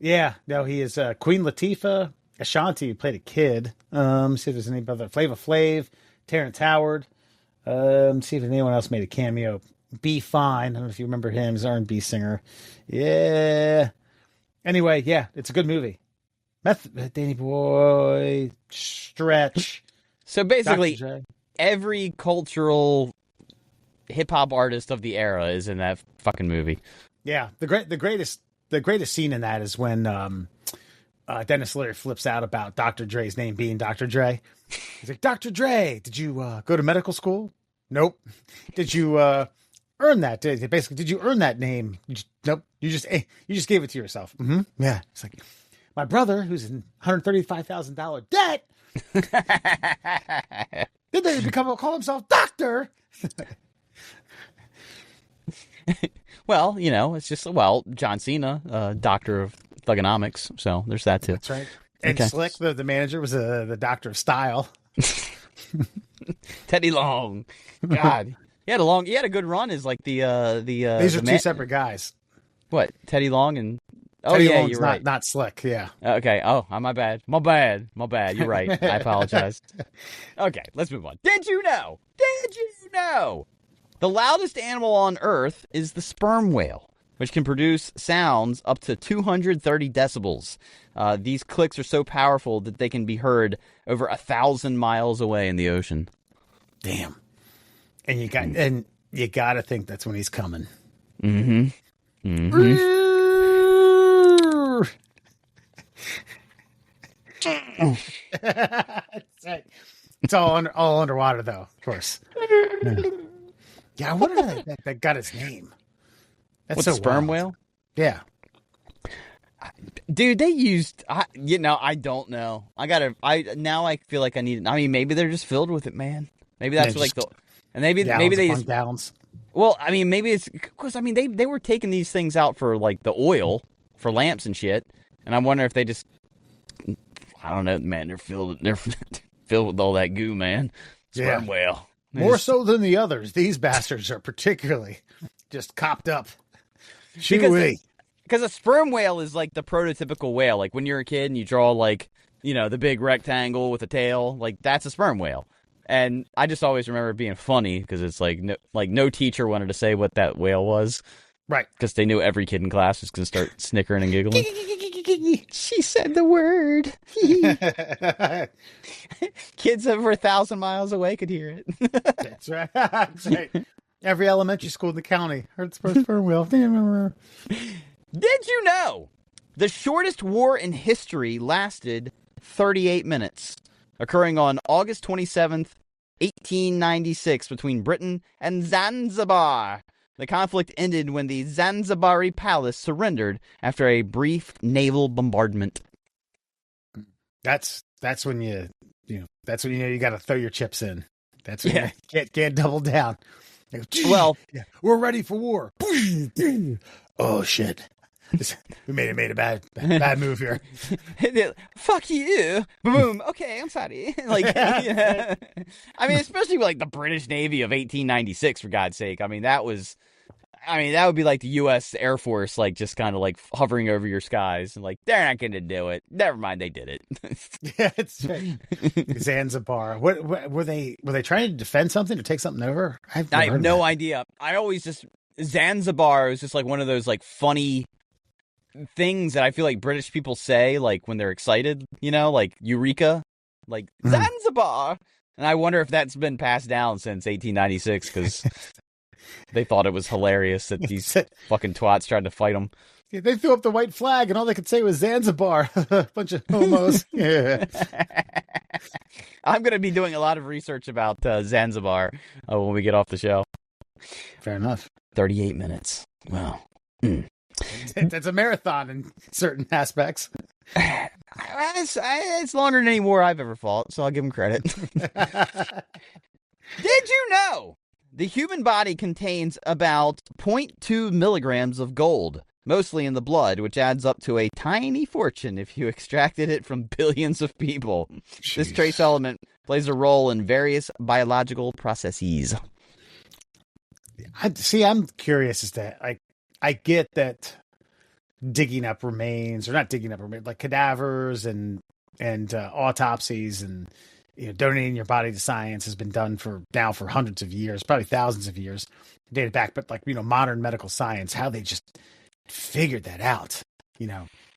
Yeah, no, he is Queen Latifah. Ashanti played a kid. See if there's any other. Flava Flav, Terrence Howard. See if anyone else made a cameo. Be Fine. I don't know if you remember him. He's an R&B singer. Yeah. Anyway, yeah, it's a good movie. Danny Boy, Stretch. So basically, every cultural hip hop artist of the era is in that fucking movie. Yeah, the greatest scene in that is when Dennis Leary flips out about Dr. Dre's name being Dr. Dre. He's like, Dr. Dre, did you go to medical school? Nope. Did you earn that? Did you earn that name? Nope. You just gave it to yourself. Mm-hmm. Yeah. It's like, my brother, who's in $135,000 debt, did they call himself doctor? Well, it's just, John Cena, doctor of thugonomics, so there's that too. That's right. And okay. Slick, the manager, was the doctor of style. Teddy Long, God, he had a good run as like the. These are two separate guys. What, Teddy Long and? Teddy yeah, Long's you're right. Not Slick. Yeah. Okay. Oh, my bad. You're right. I apologize. Okay, let's move on. Did you know? The loudest animal on Earth is the sperm whale, which can produce sounds up to 230 decibels. These clicks are so powerful that they can be heard over 1,000 miles away in the ocean. Damn. And you got to think that's when he's coming. Mm-hmm. Mm-hmm. It's all underwater, though, of course. Yeah, I wonder how that got its name. That's What's so sperm wild. whale? Yeah. Dude, they used, I don't know. Now I feel like I need, maybe they're just filled with it, man. Maybe that's maybe they just, gallons. Well, maybe it's, because, they were taking these things out for, like, the oil, for lamps and shit, and I wonder if they just, I don't know, man, they're filled with all that goo, man. Sperm whale. More so than the others. These bastards are particularly just copped up. Because a sperm whale is like the prototypical whale. Like when you're a kid and you draw like, the big rectangle with a tail, like that's a sperm whale. And I just always remember it being funny because it's like no teacher wanted to say what that whale was. Right. Because they knew every kid in class was going to start snickering and giggling. She said the word. Kids over 1,000 miles away could hear it. That's right. That's right. Every elementary school in the county heard the first sperm whale. Did you know the shortest war in history lasted 38 minutes, occurring on August 27th, 1896, between Britain and Zanzibar? The conflict ended when the Zanzibari palace surrendered after a brief naval bombardment. That's when you that's when you know you got to throw your chips in. That's when you can't double down. Well, we're ready for war. Oh shit! We made a bad move here. Fuck you! Boom. Okay, I'm sorry. I mean, especially with, like, the British Navy of 1896, for God's sake. I mean, that would be like the U.S. Air Force, like, just kind of like hovering over your skies, and like, they're not going to do it. Never mind, they did it. Yeah, it's right. Zanzibar. What were they trying to defend something or take something over? I have no idea. I always just Zanzibar is just like one of those like funny things that I feel like British people say like when they're excited, like Eureka, like Zanzibar. And I wonder if that's been passed down since 1896 because they thought it was hilarious that these fucking twats tried to fight them. Yeah, they threw up the white flag and all they could say was Zanzibar. Bunch of homos. Yeah. I'm going to be doing a lot of research about Zanzibar when we get off the show. Fair enough. 38 minutes. Wow. It's a marathon in certain aspects. It's longer than any war I've ever fought, so I'll give him credit. Did you know the human body contains about 0.2 milligrams of gold, mostly in the blood, which adds up to a tiny fortune if you extracted it from billions of people? Jeez. This trace element plays a role in various biological processes. I'm curious as to, I get that digging up remains, or not digging up remains, like cadavers and autopsies and donating your body to science has been done for hundreds of years, probably thousands of years, dated back. But modern medical science, how they just figured that out,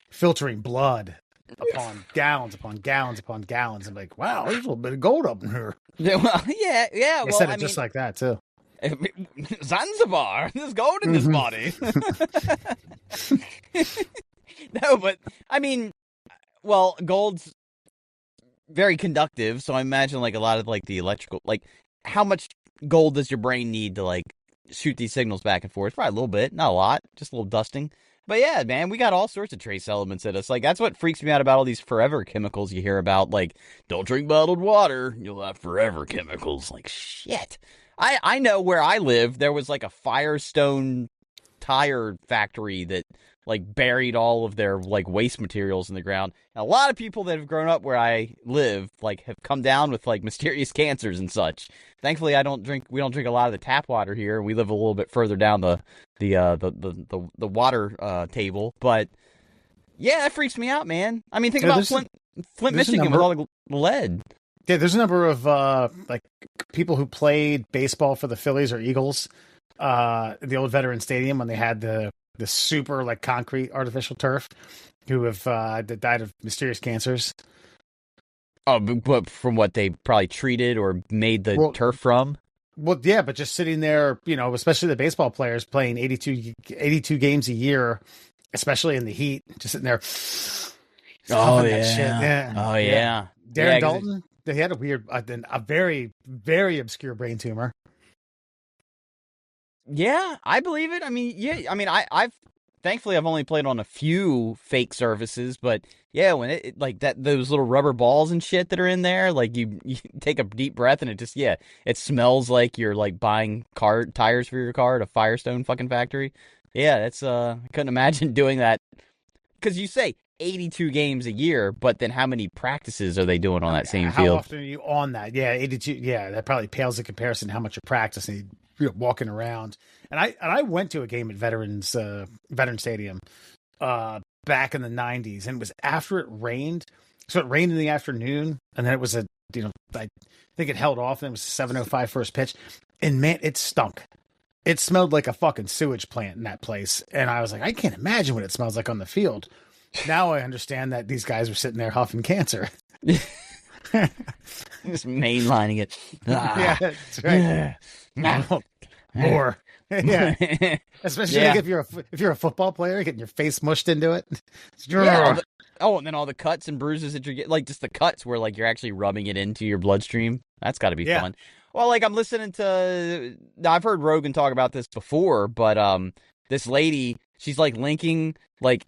filtering blood upon gallons upon gallons upon gallons. I'm like, wow, there's a little bit of gold up in here. Yeah, well, yeah. They said it just like that too. Zanzibar, there's gold in this body. No, but I mean, well, gold's very conductive, so I imagine like a lot of like the electrical, like how much gold does your brain need to like shoot these signals back and forth? Probably a little bit, not a lot, just a little dusting. But yeah, man, we got all sorts of trace elements in us. Like, that's what freaks me out about all these forever chemicals you hear about. Like, don't drink bottled water, you'll have forever chemicals. Like, shit. I know where I live, there was like a Firestone tire factory that like buried all of their like waste materials in the ground. And a lot of people that have grown up where I live like have come down with like mysterious cancers and such. Thankfully, we don't drink a lot of the tap water here. We live a little bit further down the water table, but yeah, that freaks me out, man. I mean, think about Flint, Michigan with all the lead. Yeah, there's a number of like people who played baseball for the Phillies or Eagles, the old Veteran Stadium when they had the super like concrete artificial turf, who have that died of mysterious cancers. Oh, but from what they probably treated or made the turf from? Well, yeah, but just sitting there, especially the baseball players playing 82 games a year, especially in the heat, just sitting there. Oh, yeah. That shit. Yeah. Oh, yeah. Darren Dalton, they had a very, very obscure brain tumor. Yeah, I believe it. I mean, yeah. I mean, I've thankfully I've only played on a few fake surfaces, but yeah, when it like that, those little rubber balls and shit that are in there, like you take a deep breath and it just it smells like you're like buying tires for your car at a Firestone fucking factory. Yeah, that's I couldn't imagine doing that because you say 82 games a year, but then how many practices are they doing on that same field? How often are you on that? Yeah, 82. Yeah, that probably pales in comparison to how much you're practicing. Walking around, and I went to a game at Veteran Stadium back in the 90s, and it was after it rained. So it rained in the afternoon, and then it was I think it held off, and it was 7:05 first pitch, and man, it stunk. It smelled like a fucking sewage plant in that place, and I was like, I can't imagine what it smells like on the field. Now I understand that these guys were sitting there huffing cancer. Just mainlining it. Yeah, that's right. More. Yeah, especially like if you're a football player, getting your face mushed into it. Yeah, and then all the cuts and bruises that you're getting, like just the cuts where like you're actually rubbing it into your bloodstream. That's got to be fun. Well, like I'm listening to, I've heard Rogan talk about this before, but this lady, she's like linking like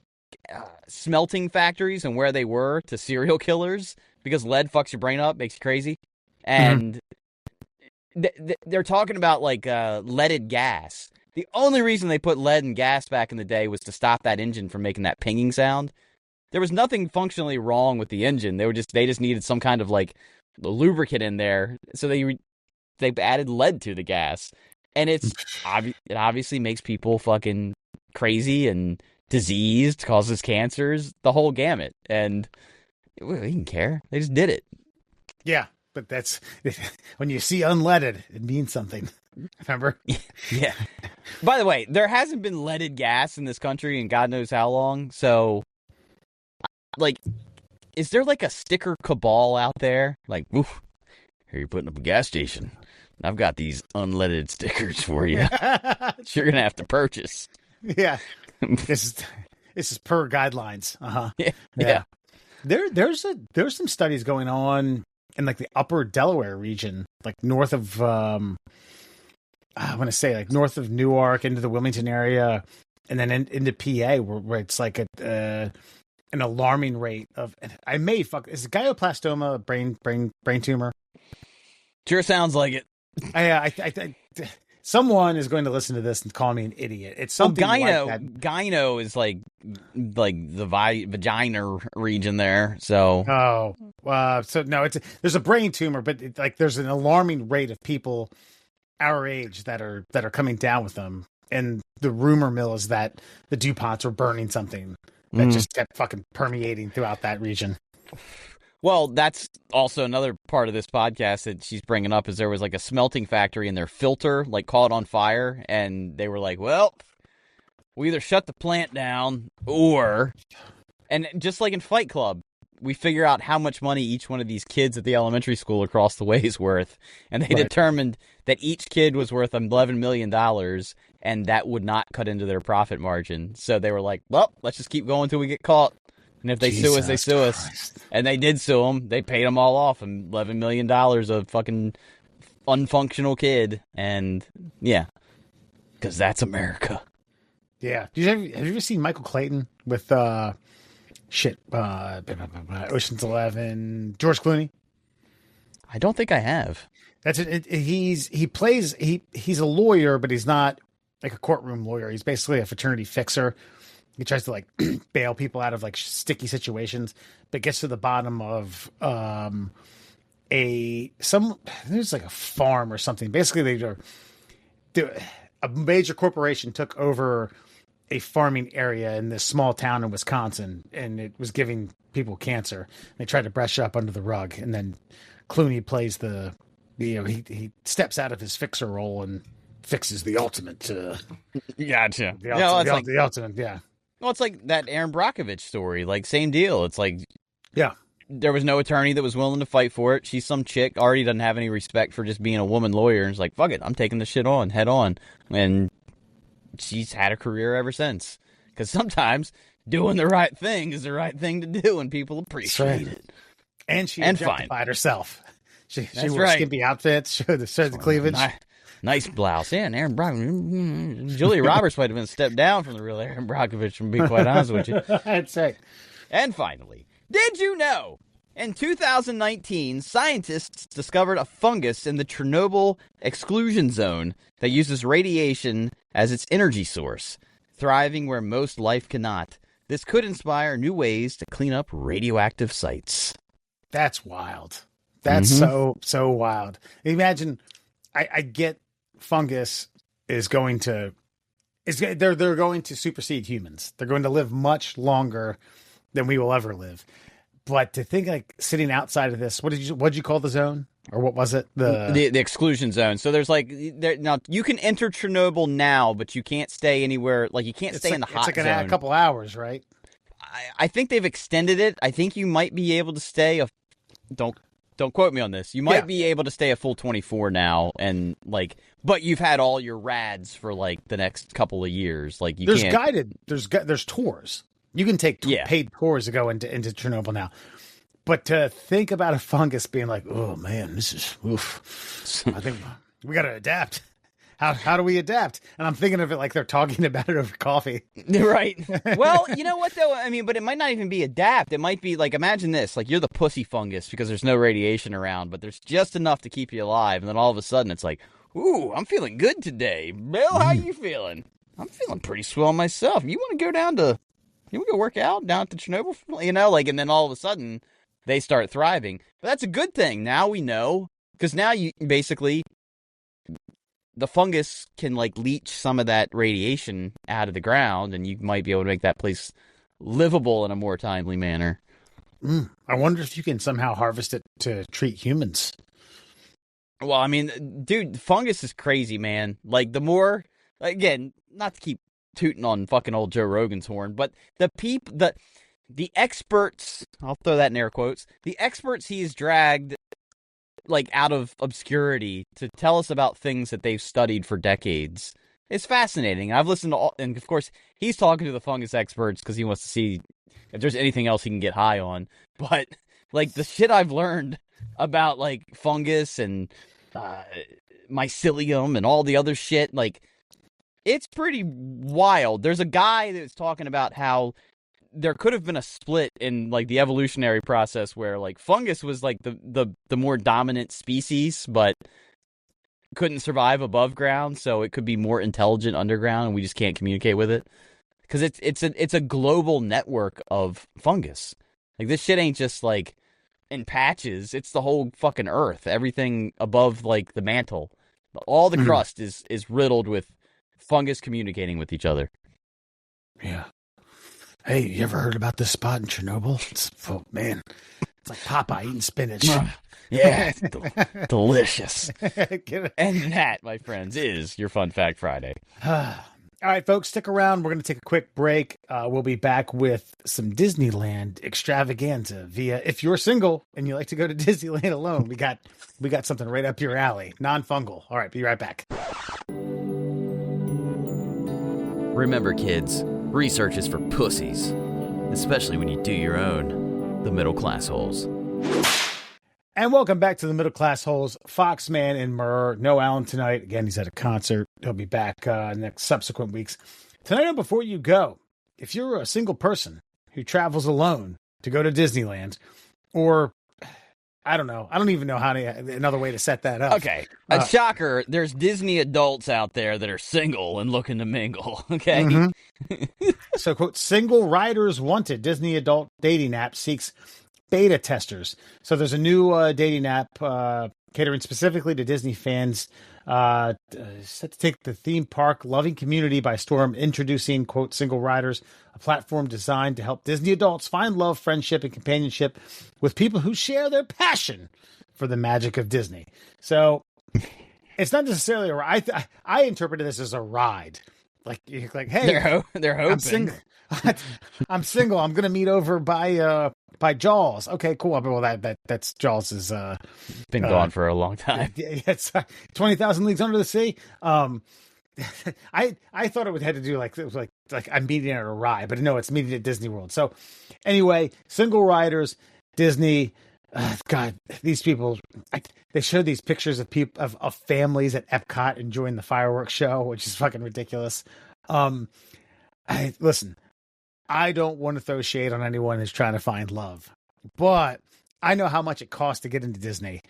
smelting factories and where they were to serial killers because lead fucks your brain up, makes you crazy, and. They're talking about like leaded gas. The only reason they put lead in gas back in the day was to stop that engine from making that pinging sound. There was nothing functionally wrong with the engine. They just needed some kind of like lubricant in there, so they added lead to the gas, and it obviously makes people fucking crazy and diseased, causes cancers, the whole gamut. And they didn't care. They just did it. Yeah. But that's when you see unleaded, it means something. Remember? Yeah. By the way, there hasn't been leaded gas in this country in God knows how long. So, like, is there like a sticker cabal out there? Like, oof, here you're putting up a gas station. I've got these unleaded stickers for you. You're gonna have to purchase. Yeah. This is per guidelines. Yeah. There's some studies going on in like the upper Delaware region, like north of, I want to say like north of Newark into the Wilmington area, and then into PA where it's like an alarming rate of, is it glioblastoma a brain tumor? Sure sounds like it. I someone is going to listen to this and call me an idiot. It's something like that. Gyno is like the vagina region there. So so no, there's a brain tumor, but there's an alarming rate of people our age that are coming down with them, and the rumor mill is that the DuPonts were burning something that just kept fucking permeating throughout that region. Well, that's also another part of this podcast that she's bringing up is there was like a smelting factory and their filter like caught on fire, and they were like, well, we either shut the plant down and just like in Fight Club, we figure out how much money each one of these kids at the elementary school across the way is worth, and they determined that each kid was worth $11 million, and that would not cut into their profit margin. So they were like, well, let's just keep going until we get caught. And if they sue us, they sue us. And they did sue them. They paid them all off, and $11 million of fucking unfunctional kid. And yeah, because that's America. Yeah. Have you ever seen Michael Clayton with Ocean's 11, George Clooney? I don't think I have. That's it. He's a lawyer, but he's not like a courtroom lawyer. He's basically a fraternity fixer. He tries to like bail people out of like sticky situations, but gets to the bottom of there's like a farm or something. Basically, a major corporation took over a farming area in this small town in Wisconsin, and it was giving people cancer. They tried to brush it up under the rug, and then Clooney plays he steps out of his fixer role and fixes the ultimate. Gotcha. The ultimate, yeah. Well, it's like that Aaron Brockovich story. Like, same deal. It's like, yeah, there was no attorney that was willing to fight for it. She's some chick, already doesn't have any respect for just being a woman lawyer. And it's like, fuck it, I'm taking this shit on, head on. And she's had a career ever since. Because sometimes doing the right thing is the right thing to do, and people appreciate it. And she objectified herself. She wore skimpy outfits, showed the cleavage. Nice blouse. Yeah, and Aaron Brockovich. Julia Roberts might have been a step down from the real Aaron Brockovich, to be quite honest with you. That's right. And finally, did you know? In 2019, scientists discovered a fungus in the Chernobyl exclusion zone that uses radiation as its energy source, thriving where most life cannot. This could inspire new ways to clean up radioactive sites. That's wild. That's so wild. Imagine, I get fungus is going to they're going to supersede humans. They're going to live much longer than we will ever live. But to think like sitting outside of this, what'd you call the zone? Or what was it? The exclusion zone. So there's like now you can enter Chernobyl now, but you can't stay anywhere. Like you can't stay in the hot zone. It's like a couple hours, right? I think they've extended it. I think you might be able to stay don't quote me on this. You might be able to stay a full 24 now, and like, but you've had all your rads for like the next couple of years. Like there's tours. You can take paid tours to go into Chernobyl now. But to think about a fungus being like, oh man, this is oof. I think we got to adapt. How do we adapt? And I'm thinking of it like they're talking about it over coffee. Right. Well, you know what though? I mean, but it might not even be adapt. It might be like, imagine this, like you're the pussy fungus because there's no radiation around, but there's just enough to keep you alive. And then all of a sudden it's like, ooh, I'm feeling good today. Bill, how you feeling? I'm feeling pretty swell myself. You want to go go work out down to Chernobyl? You know, like, and then all of a sudden they start thriving. But that's a good thing. Now we know, because now you basically, the fungus can like leach some of that radiation out of the ground, and you might be able to make that place livable in a more timely manner. I wonder if you can somehow harvest it to treat humans. Well, I mean, dude, fungus is crazy, man. Like the more, again, not to keep tooting on fucking old Joe Rogan's horn, but the experts, I'll throw that in air quotes, the experts he's dragged like out of obscurity to tell us about things that they've studied for decades. It's fascinating. I've listened to all, and of course he's talking to the fungus experts because he wants to see if there's anything else he can get high on. But like the shit I've learned about like fungus and mycelium and all the other shit, like it's pretty wild. There's a guy that's talking about how there could have been a split in like the evolutionary process where like fungus was like the more dominant species, but couldn't survive above ground. So it could be more intelligent underground, and we just can't communicate with it because it's a global network of fungus. Like this shit ain't just like in patches. It's the whole fucking earth. Everything above like the mantle, all the crust is riddled with fungus communicating with each other. Yeah. Hey, you ever heard about this spot in Chernobyl? Oh, man, it's like Popeye eating spinach. Yeah, delicious. And that, my friends, is your Fun Fact Friday. All right, folks, stick around. We're going to take a quick break. We'll be back with some Disneyland extravaganza via, if you're single and you like to go to Disneyland alone, we got something right up your alley. Non-fungal. All right, be right back. Remember, kids, research is for pussies, especially when you do your own. The Middle Class Holes. And welcome back to the Middle Class Holes. Foxman and Murr. No Alan tonight. Again, he's at a concert. He'll be back next subsequent weeks. Tonight, before you go, if you're a single person who travels alone to go to Disneyland, or I don't know. I don't even know another way to set that up. Okay. A shocker. There's Disney adults out there that are single and looking to mingle. Okay. Mm-hmm. So, quote, single riders wanted. Disney adult dating app seeks beta testers. So there's a new dating app catering specifically to Disney fans set to take the theme park loving community by storm, introducing, quote, single riders, a platform designed to help Disney adults find love, friendship, and companionship with people who share their passion for the magic of Disney. So it's not necessarily a ride. I interpreted this as a ride. Like, hey, they're hoping. I'm single. I'm going to meet over by Jaws. Okay, cool. Well, that's Jaws is been gone for a long time. It's 20,000 Leagues Under the Sea. I thought it would have to do like I'm meeting at a ride, but no, it's meeting at Disney World. So anyway, single riders, Disney. God, these people. They showed these pictures of people of families at Epcot enjoying the fireworks show, which is fucking ridiculous. Listen. I don't want to throw shade on anyone who's trying to find love, but I know how much it costs to get into Disney.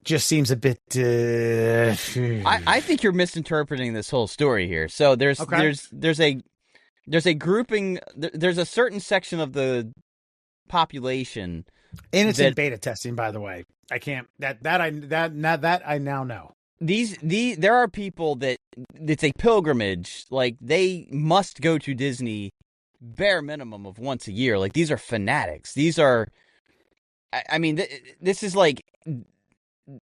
Just seems a bit. I think you're misinterpreting this whole story here. So there's a grouping. There's a certain section of the population, and it's in beta testing. By the way, I can't that I now know. There are people that it's a pilgrimage. Like they must go to Disney bare minimum of once a year. Like these are fanatics. These are I mean, this is like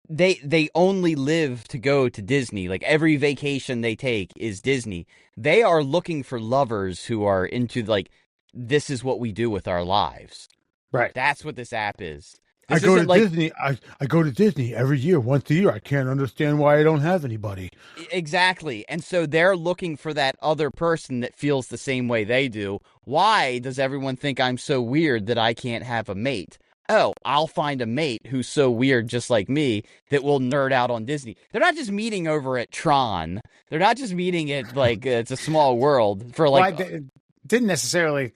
they only live to go to Disney. Like every vacation they take is Disney. They are looking for lovers who are into like this is what we do with our lives. Right. That's what this app is. I go to Disney. I go to Disney every year, once a year. I can't understand why I don't have anybody. Exactly. And so they're looking for that other person that feels the same way they do. Why does everyone think I'm so weird that I can't have a mate? Oh, I'll find a mate who's so weird just like me that will nerd out on Disney. They're not just meeting over at Tron. They're not just meeting at like It's a Small World for like... Well, I didn't necessarily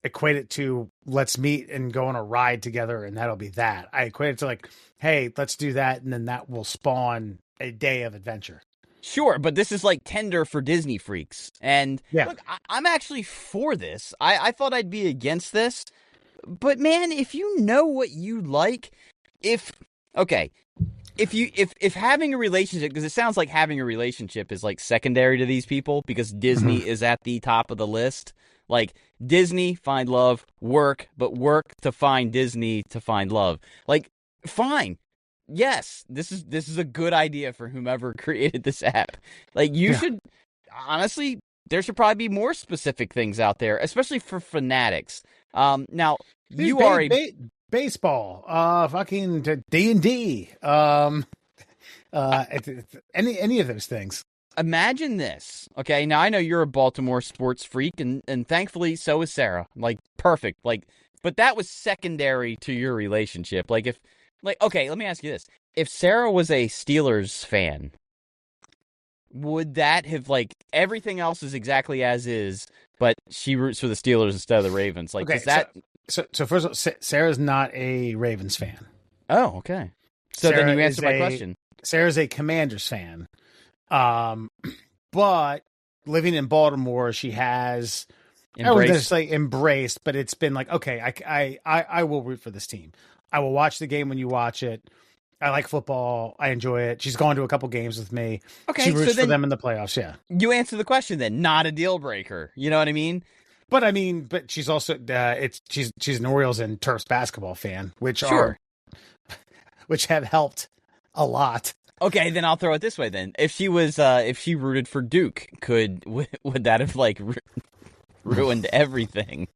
equate it to let's meet and go on a ride together and that'll be that. I equate it to like, hey, let's do that and then that will spawn a day of adventure. Sure, but this is like Tinder for Disney freaks. And look, I'm actually for this. I thought I'd be against this. But man, if you know what you like, if having a relationship, because it sounds like having a relationship is like secondary to these people because Disney is at the top of the list. Like Disney, find love, work, but work to find Disney to find love. Like, fine. Yes, this is a good idea for whomever created this app. Like you should honestly, there should probably be more specific things out there, especially for fanatics. Now you are a baseball, fucking D&D, any of those things. Imagine this. Okay, now I know you're a Baltimore sports freak, and thankfully so is Sarah. Like perfect. Like, but that was secondary to your relationship. Like if, like, okay, let me ask you this: if Sarah was a Steelers fan, would that have like everything else is exactly as is, but she roots for the Steelers instead of the Ravens? Like, okay, is that? So first of all, Sarah's not a Ravens fan. Oh, okay. So Sarah then you answered my question. Sarah's a Commanders fan. But living in Baltimore, she has embraced, but it's been like, okay, I will root for this team. I will watch the game when you watch it. I like football. I enjoy it. She's gone to a couple games with me. Okay, she roots for them in the playoffs. Yeah, you answer the question then. Not a deal breaker. You know what I mean? But she's also she's an Orioles and Terps basketball fan, which have helped a lot. Okay, then I'll throw it this way. Then, if she was, if she rooted for Duke, would that have like ruined everything?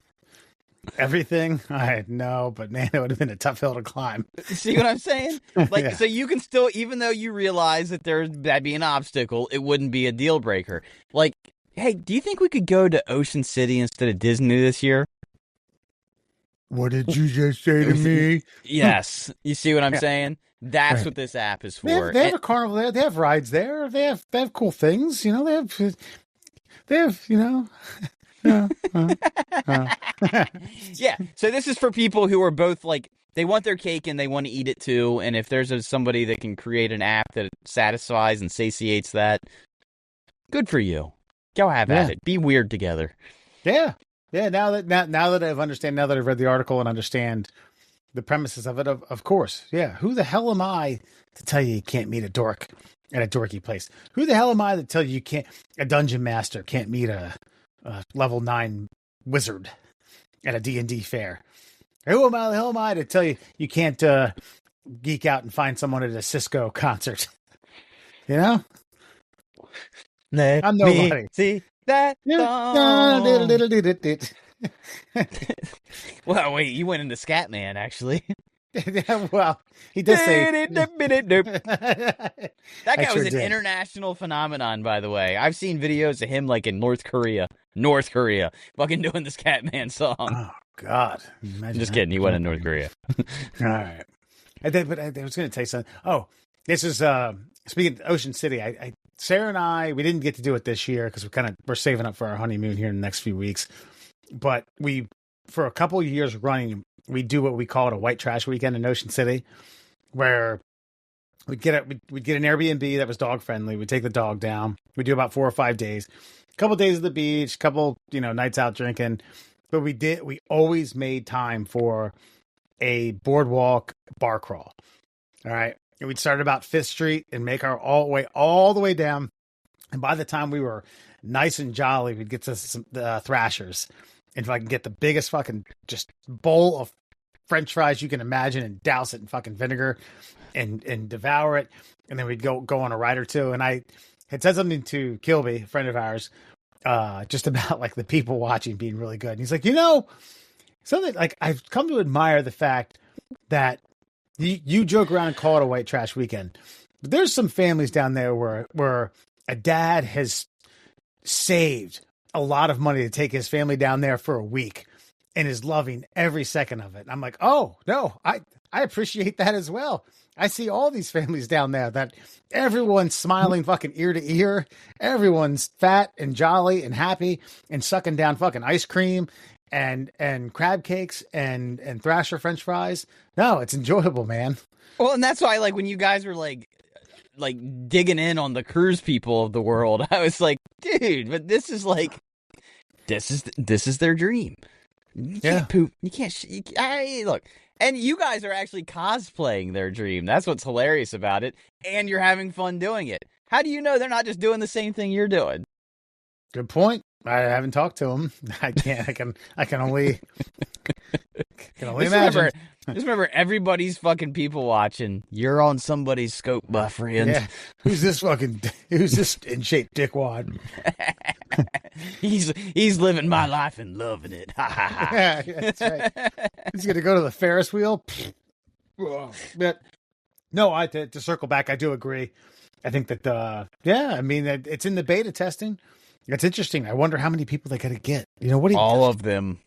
Everything? No, but man, it would have been a tough hill to climb. See what I'm saying? Like, so you can still, even though you realize that that'd be an obstacle, it wouldn't be a deal breaker. Like, hey, do you think we could go to Ocean City instead of Disney this year? What did you just say to me? Yes. You see what I'm saying? That's what this app is for. They have a carnival there. They have rides there. They have cool things. You know, they have you know. Yeah. So this is for people who are both like, they want their cake and they want to eat it too. And if there's somebody that can create an app that satisfies and satiates that, good for you. Go have at it. Be weird together. Yeah. Yeah. Now that I've read the article and understand the premises of it, of course. Yeah. Who the hell am I to tell you can't meet a dork at a dorky place? Who the hell am I to tell you a dungeon master can't meet a level 9 wizard at a D&D fair? Who the hell am I to tell you can't geek out and find someone at a Cisco concert? You know? I'm nobody. See that Well, wait, you went into Scatman, actually. Well, he does say... That guy was an international phenomenon, by the way. I've seen videos of him, like, in North Korea, fucking doing the Scatman song. Oh, God. Just kidding, he went in North Korea. All right. But I was going to tell you something. Oh, this is... speaking of Ocean City, Sarah and I, we didn't get to do it this year because we're saving up for our honeymoon here in the next few weeks. But for a couple of years running, we do what we call it a white trash weekend in Ocean City, where we'd get an Airbnb that was dog friendly. We'd take the dog down. We do about 4 or 5 days, a couple of days at the beach, a couple, nights out drinking. But we always made time for a boardwalk bar crawl. All right. And we'd start about 5th Street and make our all the way down. And by the time we were nice and jolly, we'd get to some Thrashers. And if I can get the biggest fucking just bowl of French fries you can imagine and douse it in fucking vinegar and devour it. And then we'd go on a ride or two. And I had said something to Kilby, a friend of ours, just about like the people watching being really good. And he's like, something like I've come to admire the fact that you joke around and call it a white trash weekend. But there's some families down there where a dad has saved a lot of money to take his family down there for a week and is loving every second of it. I'm like, oh no, I appreciate that as well. I see all these families down there that everyone's smiling fucking ear to ear. Everyone's fat and jolly and happy and sucking down fucking ice cream and crab cakes and Thrasher French fries. No, it's enjoyable, man. Well, and that's why, like, when you guys were like digging in on the cruise people of the world, I was like, dude, but this is their dream. You can't poop. You can't. Look. And you guys are actually cosplaying their dream. That's what's hilarious about it. And you're having fun doing it. How do you know they're not just doing the same thing you're doing? Good point. I haven't talked to them. I can't. I can only imagine. Just remember, everybody's fucking people watching. You're on somebody's scope, my friend. Yeah. Who's this in shape dickwad? He's living my life and loving it. Yeah, that's right. He's gonna go to the Ferris wheel. But no, to circle back, I do agree. I think that it's in the beta testing. It's interesting. I wonder how many people they got to get. All of them.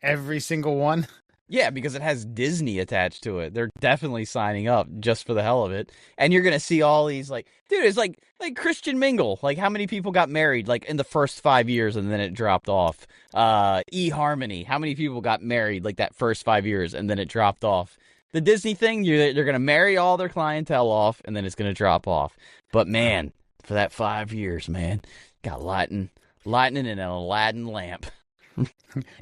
Every single one. Yeah, because it has Disney attached to it. They're definitely signing up just for the hell of it. And you're going to see all these, like, dude, it's like Christian Mingle. Like, how many people got married, like, in the first 5 years and then it dropped off? eHarmony. How many people got married, like, that first 5 years and then it dropped off? The Disney thing, they're going to marry all their clientele off and then it's going to drop off. But, man, for that 5 years, man, got lightning in an Aladdin lamp.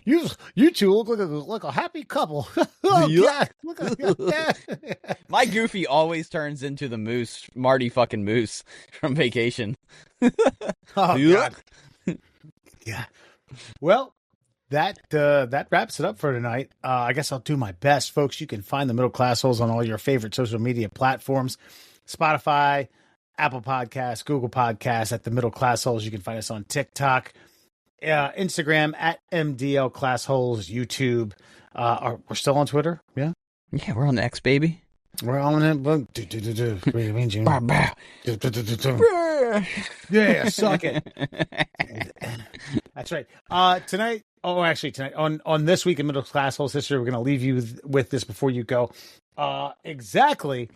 You two look like a happy couple. Oh, God. My Goofy always turns into the moose, Marty fucking Moose from Vacation. Oh, God. Yeah. Well, that wraps it up for tonight. I guess I'll do my best, folks. You can find the Middle Class Holes on all your favorite social media platforms: Spotify, Apple Podcasts, Google Podcasts. At the Middle Class Holes, you can find us on TikTok, Instagram at MDL Class Holes, YouTube. We're still on Twitter. Yeah, we're on X, baby. We're on it. Yeah, suck it. That's right. Tonight on This Week in Middle Class Holes history, we're going to leave you with this before you go. Exactly.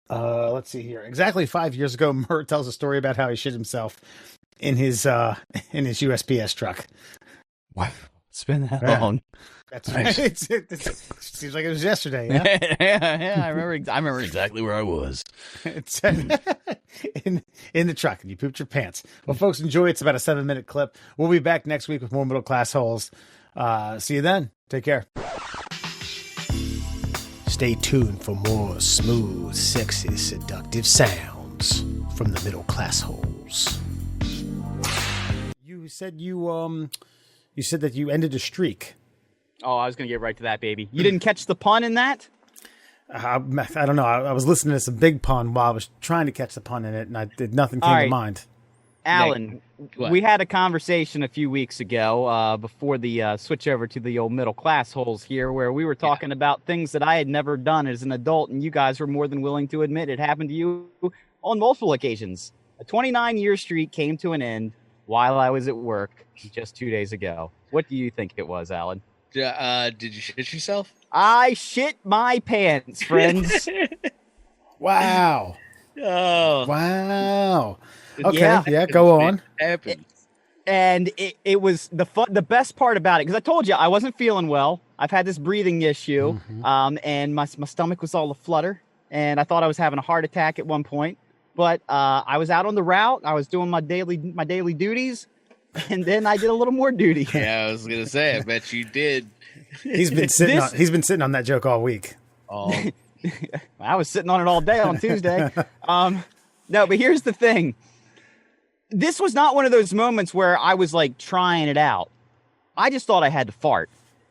Let's see here. Exactly 5 years ago, Murr tells a story about how he shit himself in his USPS truck. What? It's been that long. That's right. It seems like it was yesterday. Yeah, yeah. I remember exactly where I was. It's in the truck, and you pooped your pants. Well, folks, enjoy. It's about a 7-minute clip. We'll be back next week with more Middle Class Holes. See you then. Take care. Stay tuned for more smooth, sexy, seductive sounds from the Middle Class Holes. You said you said that you ended a streak. Oh, I was going to get right to that, baby. You didn't catch the pun in that? I don't know. I was listening to some big pun while I was trying to catch the pun in it, and nothing came to mind. Alan, we had a conversation a few weeks ago before the switch over to the old Middle Class Holes here, where we were talking about things that I had never done as an adult, and you guys were more than willing to admit it happened to you on multiple occasions. A 29-year streak came to an end while I was at work just 2 days ago. What do you think it was, Alan? Did you shit yourself? I shit my pants, friends. Wow. Oh. Wow. Okay, yeah, go on. And it was the best part about it, because I told you I wasn't feeling well. I've had this breathing issue, and my stomach was all aflutter, and I thought I was having a heart attack at one point. But I was out on the route. I was doing my daily duties, and then I did a little more duty. Yeah, I was gonna say, I bet you did. He's been sitting on that joke all week. Oh, I was sitting on it all day on Tuesday. No, but here's the thing. This was not one of those moments where I was like trying it out. I just thought I had to fart.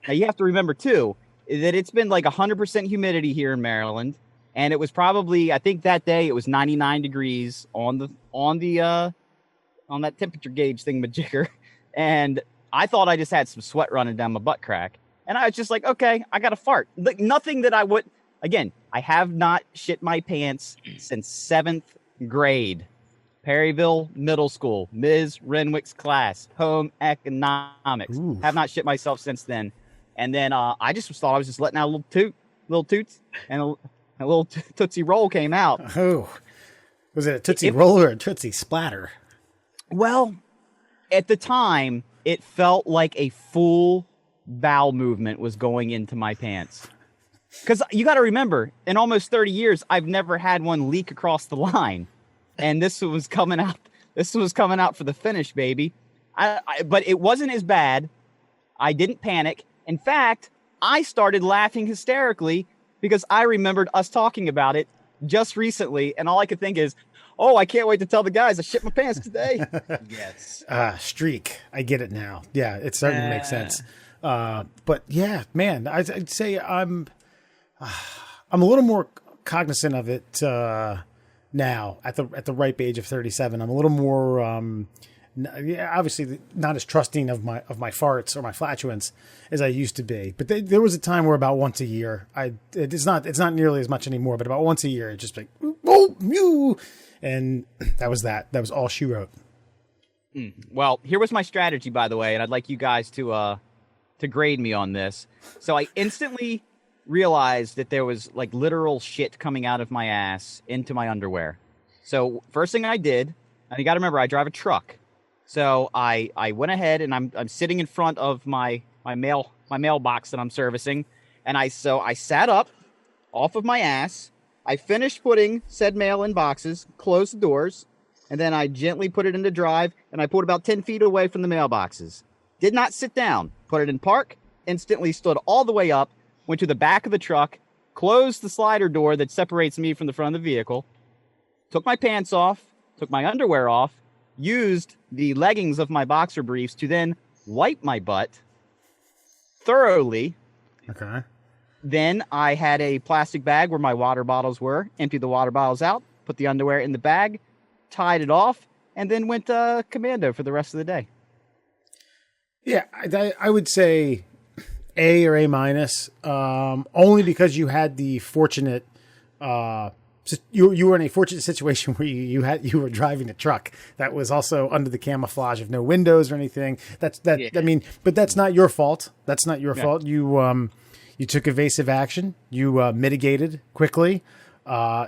Now you have to remember too that it's been like 100% humidity here in Maryland, and it was probably, I think that day it was 99 degrees on that temperature gauge thingamajigger, and I thought I just had some sweat running down my butt crack, and I was just like, okay, I got to fart. Like, nothing that I would. Again, I have not shit my pants since 7th grade. Perryville Middle School, Ms. Renwick's class, home economics. Ooh. Have not shit myself since then. And then I just thought I was just letting out a little toots, and a little Tootsie Roll came out. Oh, was it a Tootsie Roll or a Tootsie Splatter? Well, at the time, it felt like a full bowel movement was going into my pants. Because you got to remember, in almost 30 years, I've never had one leak across the line. And this was coming out. This was coming out for the finish, baby. But it wasn't as bad. I didn't panic. In fact, I started laughing hysterically because I remembered us talking about it just recently. And all I could think is, oh, I can't wait to tell the guys I shit my pants today. Yes. Streak. I get it now. Yeah, it certainly makes sense. But yeah, man, I'd say I'm a little more cognizant of it now at the ripe age of 37. I'm a little more, obviously not as trusting of my farts or my flatulence as I used to be. But there was a time where about once a year, it's not nearly as much anymore, but about once a year, it just like, oh, you, and that was that. That was all she wrote. Well, here was my strategy, by the way, and I'd like you guys to grade me on this. So I instantly realized that there was like literal shit coming out of my ass into my underwear. So first thing I did, and you got to remember, I drive a truck. So I went ahead and I'm sitting in front of my mailbox that I'm servicing, and I sat up off of my ass. I finished putting said mail in boxes, closed the doors, and then I gently put it into drive, and I pulled about 10 feet away from the mailboxes. Did not sit down. Put it in park. Instantly stood all the way up. Went to the back of the truck, closed the slider door that separates me from the front of the vehicle, took my pants off, took my underwear off, used the leggings of my boxer briefs to then wipe my butt thoroughly. Okay. Then I had a plastic bag where my water bottles were, emptied the water bottles out, put the underwear in the bag, tied it off, and then went commando for the rest of the day. Yeah, I would say A or A minus, only because you had the fortunate, you were in a fortunate situation where you were driving a truck that was also under the camouflage of no windows or anything. Yeah. I mean, but that's not your fault. That's not your fault. You took evasive action. You mitigated quickly.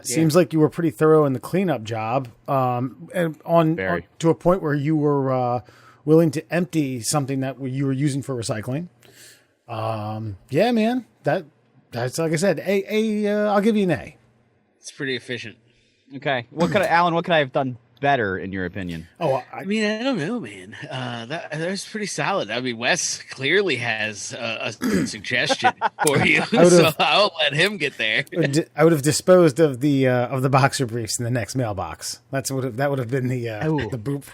Seems like you were pretty thorough in the cleanup job, and on to a point where you were willing to empty something that you were using for recycling. Yeah, man, that's like I said, I'll give you an A. It's pretty efficient. Okay. Alan, what could I have done better in your opinion? I mean, I don't know, man. That was pretty solid. I mean, Wes clearly has a suggestion for you, so I'll let him get there. I would have disposed of the boxer briefs in the next mailbox. That would have been the boop.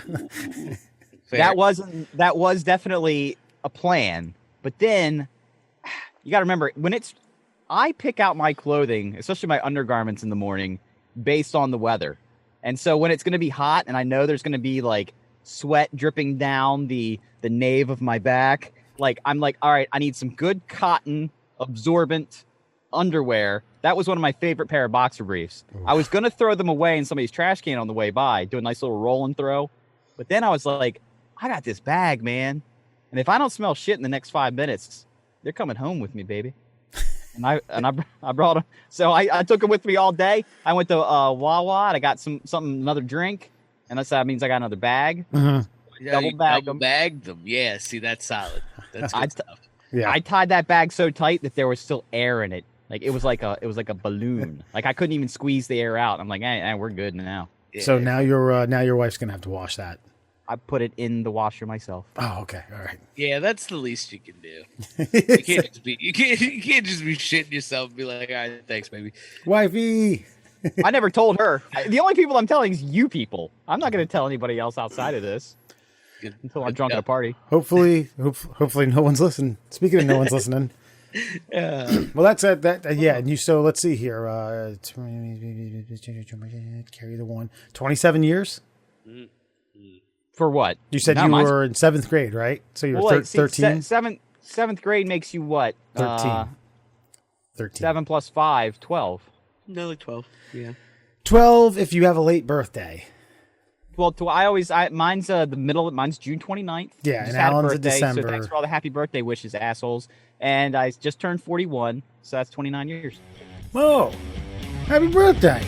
That was definitely a plan. But then you got to remember, I pick out my clothing, especially my undergarments in the morning, based on the weather. And so when it's going to be hot and I know there's going to be like sweat dripping down the nave of my back, like I'm like, all right, I need some good cotton absorbent underwear. That was one of my favorite pair of boxer briefs. Oof. I was going to throw them away in somebody's trash can on the way by, do a nice little roll and throw. But then I was like, I got this bag, man. And if I don't smell shit in the next 5 minutes, they're coming home with me, baby. And I brought them. So I took them with me all day. I went to Wawa and I got another drink. And that means I got another bag. Mm-hmm. Double bagged them. Yeah, see, that's solid. That's good stuff. Yeah. I tied that bag so tight that there was still air in it. Like it was like a balloon. Like I couldn't even squeeze the air out. I'm like, hey, we're good now. Yeah. So now your wife's gonna have to wash that. I put it in the washer myself. Oh, okay, all right. Yeah, that's the least you can do. You can't just be shitting yourself and be like, all right, thanks, baby. Wifey. I never told her. The only people I'm telling is you people. I'm not going to tell anybody else outside of this. until I'm drunk at a party. Hopefully no one's listening. Speaking of no one's listening. Well, that's yeah. And so let's see here. Carry the one. 27 years. For what? You said you were in 7th grade, right? So you were 13. Seventh grade makes you what? 13. 7 plus 5, 12. No, like 12. Yeah. 12 if you have a late birthday. Well, mine's the middle. Mine's June 29th. Yeah, Just and had a Alan's birthday, in December. So thanks for all the happy birthday wishes, assholes. And I just turned 41, so that's 29 years. Whoa! Happy birthday!